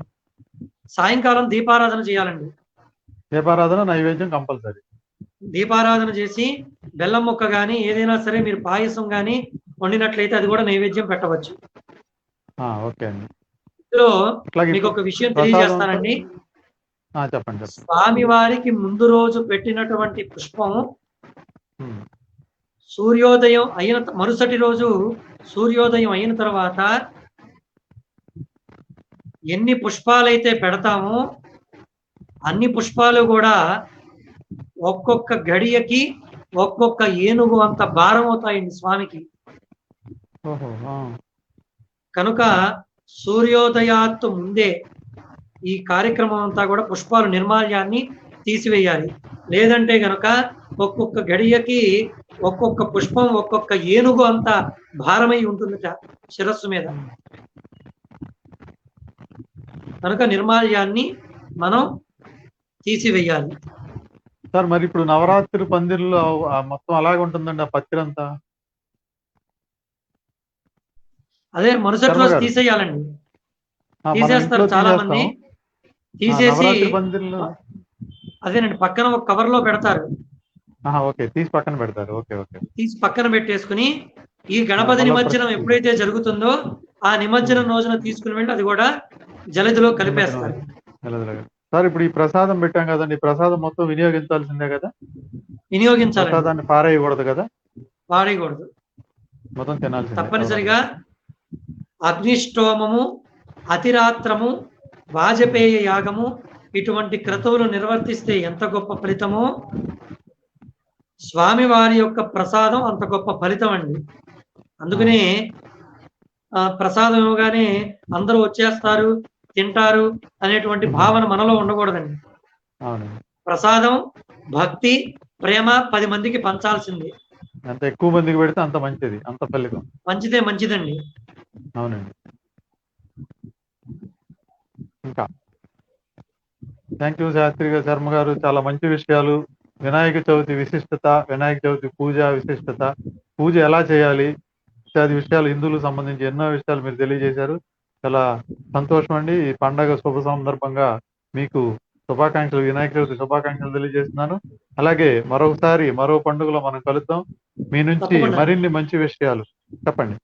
సాయంకాలం దీపారాధన చేయాలండి. దీపారాధన, నైవేద్యం కంపల్సరీ. దీపారాధన చేసి బెల్లం ముక్క కానీ ఏదైనా సరే మీరు పాయసం కానీ వండినట్లయితే అది కూడా నైవేద్యం పెట్టవచ్చు. ఓకే అండి. ఇందులో అట్లాగే మీకు ఒక విషయం ప్రసాదం తెలియజేస్తానండి. చెప్పండి. స్వామివారికి ముందు రోజు పెట్టినటువంటి పుష్పం ఉమ్, సూర్యోదయం అయిన మరుసటి రోజు సూర్యోదయం అయిన తర్వాత ఎన్ని పుష్పాలైతే పెడతామో అన్ని పుష్పాలు కూడా ఒక్కొక్క గడియకి ఒక్కొక్క ఏనుగు అంత భారం అవుతాయండి స్వామికి. ఓహో, కనుక సూర్యోదయాత్తు ముందే ఈ కార్యక్రమం అంతా కూడా పుష్పాలు నిర్మాల్యాన్ని తీసివేయాలి. లేదంటే గనక ఒక్కొక్క గడియకి ఒక్కొక్క పుష్పం ఒక్కొక్క ఏనుగు అంత భారమై ఉంటుందట శిరస్సు మీద. కనుక నిర్మాల్యాన్ని మనం తీసివేయాలి. సార్ మరి ఇప్పుడు నవరాత్రి పందిర్లో మొత్తం అలాగే ఉంటుందండి ఆ పత్తిరంతా? అదే మరుసటి రోజు తీసేయాలండి. తీసేస్తారు చాలా మంది. తీసేసి పందిర్లు అదేనండి పక్కన ఒక కవర్ లో పెడతారు. ఓకే, తీసి పక్కన పెడతారు. Okay okay. తీసి పక్కన పెట్టేసుకుని ఈ గణపతి నిమజ్జనం ఎప్పుడైతే జరుగుతుందో ఆ నిమజ్జనం రోజున తీసుకుని వెళ్ళి అది కూడా జలదిలో కలిపేస్తారు. సార్ ఇప్పుడు ఈ ప్రసాదం పెట్టాం కదండి, ఈ ప్రసాదం మొత్తం వినియోగించాల్సిందే కదా? వినియోగించాలండి, ప్రసాదాన్ని పారేయకూడదు కదా? వాడేయకూడదు. మొత్తం తినాల్సిందే. తప్పనిసరిగా అగ్నిష్టోమము, అతిరాత్రము, వాజపేయ యాగము ఇటువంటి క్రతువులు నిర్వర్తిస్తే ఎంత గొప్ప ఫలితమో స్వామివారి యొక్క ప్రసాదం అంత గొప్ప ఫలితం అండి. అందుకనే ప్రసాదం ఇవ్వగానే అందరూ వచ్చేస్తారు, తింటారు అనేటువంటి భావన మనలో ఉండకూడదండి. ప్రసాదం, భక్తి, ప్రేమ 10 మందికి పంచాల్సింది. అంత ఎక్కువ మందికి పెడితే అంత మంచిది, అంత ఫలితం మంచిదే, మంచిదండి. అవునండి. ఇంకా థ్యాంక్ యూ శాస్త్రి గారు, శర్మ గారు, చాలా మంచి విషయాలు. వినాయక చవితి విశిష్టత, వినాయక చవితి పూజ విశిష్టత, పూజ ఎలా చేయాలి ఇత్యాది విషయాలు, హిందువులకు సంబంధించి ఎన్నో విషయాలు మీరు తెలియజేశారు. చాలా సంతోషం అండి. ఈ పండగ శుభ సందర్భంగా మీకు శుభాకాంక్షలు, వినాయక చవితి శుభాకాంక్షలు తెలియజేస్తున్నాను. అలాగే మరొకసారి మరో పండుగలో మనం కలుద్దాం. మీ నుంచి మరిన్ని మంచి విషయాలు చెప్పండి.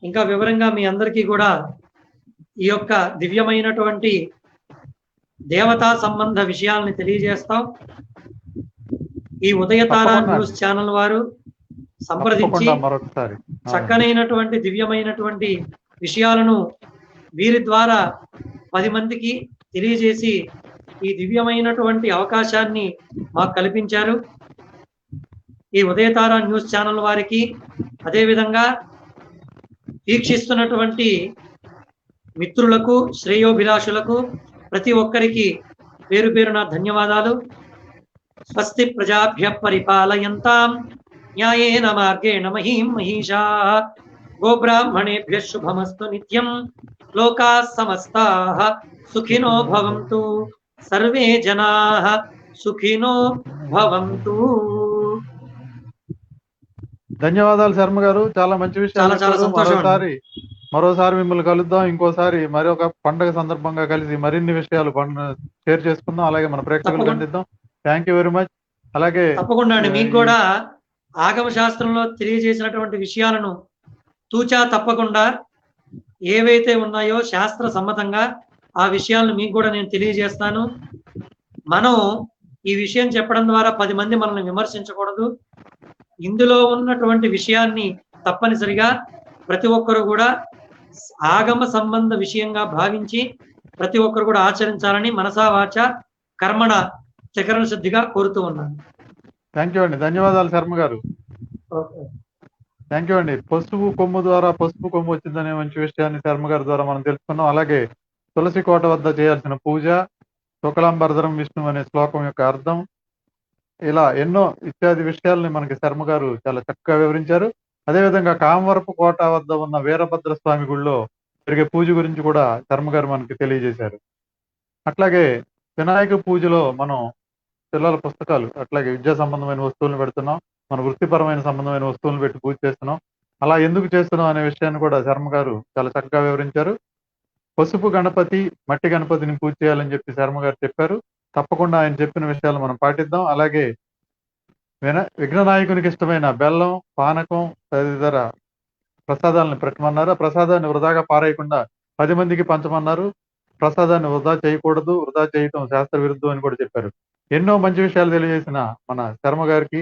ఇంకా వివరంగా మీ అందరికీ కూడా ఈ యొక్క దివ్యమైనటువంటి దేవతా సంబంధ విషయాలని తెలియజేస్తాం. ఈ ఉదయతార న్యూస్ ఛానల్ వారు సంప్రదించి మరొకసారి చక్కనైనటువంటి దివ్యమైనటువంటి విషయాలను వీరి ద్వారా 10 మందికి తెలియజేసి ఈ దివ్యమైనటువంటి అవకాశాన్ని మాకు కల్పించారు. ఈ ఉదయతార న్యూస్ ఛానల్ వారికి, అదేవిధంగా వీక్షిస్తున్నటువంటి మిత్రులకు, శ్రేయోభిలాషులకు ప్రతి ఒక్కరికి పేరు పేరున ధన్యవాదాలు. స్వస్తి ప్రజాభ్య పరిపాలయంతాం న్యాయేన మార్గేణ మహీం మహిషాః గోబ్రాహ్మణేభ్యః శుభమస్తు నిత్యం. లోకాః సమస్తాః సుఖినో భవంతు. సర్వే జనాః సుఖినో భవంతు. ధన్యవాదాలు శర్మ గారు, చాలా మంచి విషయాలు. మరోసారి మిమ్మల్ని కలుద్దాం. ఇంకోసారి మరొక పండుగ సందర్భంగా కలిసి మరిన్ని విషయాలు షేర్ చేసుకుందాం. అలాగే మన ప్రేక్షకులకు అందిద్దాం. Thank you very much. అలాగే తప్పకుండా అండి, మీకు కూడా ఆగమ శాస్త్రంలో తెలియజేసినటువంటి విషయాలను తూచా తప్పకుండా ఏవైతే ఉన్నాయో శాస్త్ర సమ్మతంగా ఆ విషయాలను మీకు కూడా నేను తెలియజేస్తాను. మనం ఈ విషయం చెప్పడం ద్వారా 10 మంది మనల్ని విమర్శించకూడదు. ఇందులో ఉన్నటువంటి విషయాన్ని తప్పనిసరిగా ప్రతి ఒక్కరు కూడా ఆగమ సంబంధ విషయంగా భావించి ప్రతి ఒక్కరు కూడా ఆచరించాలని మనసా వాచ కర్మణ చకరణ శుద్ధిగా కోరుతూ ఉన్నాను. థ్యాంక్ యూ అండి. ధన్యవాదాలు శర్మ గారు. థ్యాంక్ యూ అండి. పసుపు కొమ్ము ద్వారా పసుపు కొమ్ము వచ్చిందనే మంచి విషయాన్ని శర్మ గారి ద్వారా మనం తెలుసుకున్నాం. అలాగే తులసి కోట వద్ద చేయాల్సిన పూజ, శుక్లాంబరధరం విష్ణు అనే శ్లోకం యొక్క అర్థం, ఇలా ఎన్నో ఇత్యాది విషయాల్ని మనకి శర్మ గారు చాలా చక్కగా వివరించారు. అదేవిధంగా కామవరపు కోట వద్ద ఉన్న వీరభద్ర స్వామి గుడిలో జరిగే పూజ గురించి కూడా శర్మ గారు మనకి తెలియజేశారు. అట్లాగే వినాయక పూజలో మనం పిల్లల పుస్తకాలు, అట్లాగే విద్యా సంబంధమైన వస్తువులను పెడుతున్నాం, మన వృత్తిపరమైన సంబంధమైన వస్తువులను పెట్టి పూజ చేస్తున్నాం. అలా ఎందుకు చేస్తున్నాం అనే విషయాన్ని కూడా శర్మ గారు చాలా చక్కగా వివరించారు. పసుపు గణపతి, మట్టి గణపతిని పూజ చేయాలని చెప్పి శర్మ గారు చెప్పారు. తప్పకుండా ఆయన చెప్పిన విషయాలు మనం పాటిద్దాం. అలాగే విఘ్ననాయకునికి ఇష్టమైన బెల్లం, పానకం తదితర ప్రసాదాలను పెట్టమన్నారు. ఆ ప్రసాదాన్ని వృధాగా పారేయకుండా 10 మందికి పంచమన్నారు. ప్రసాదాన్ని వృధా చేయకూడదు, వృధా చేయటం శాస్త్ర విరుద్ధం అని కూడా చెప్పారు. ఎన్నో మంచి విషయాలు తెలియజేసిన మన శర్మ గారికి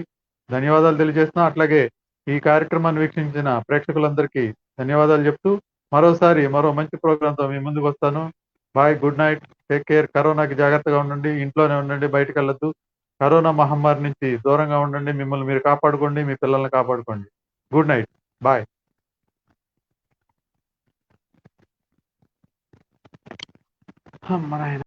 ధన్యవాదాలు తెలియజేస్తున్నాం. అట్లాగే ఈ కార్యక్రమాన్ని వీక్షించిన ప్రేక్షకులందరికీ ధన్యవాదాలు చెప్తూ మరోసారి మరో మంచి ప్రోగ్రాంతో మీ ముందుకు వస్తాను. Bye, good night, take care. కరోనాకి జాగ్రత్తగా ఉండండి, ఇంట్లోనే ఉండండి, బయటకు వెళ్ళొద్దు. కరోనా మహమ్మారి నుంచి దూరంగా ఉండండి. మిమ్మల్ని మీరు కాపాడుకోండి, మీ పిల్లల్ని కాపాడుకోండి. Good night, bye. మన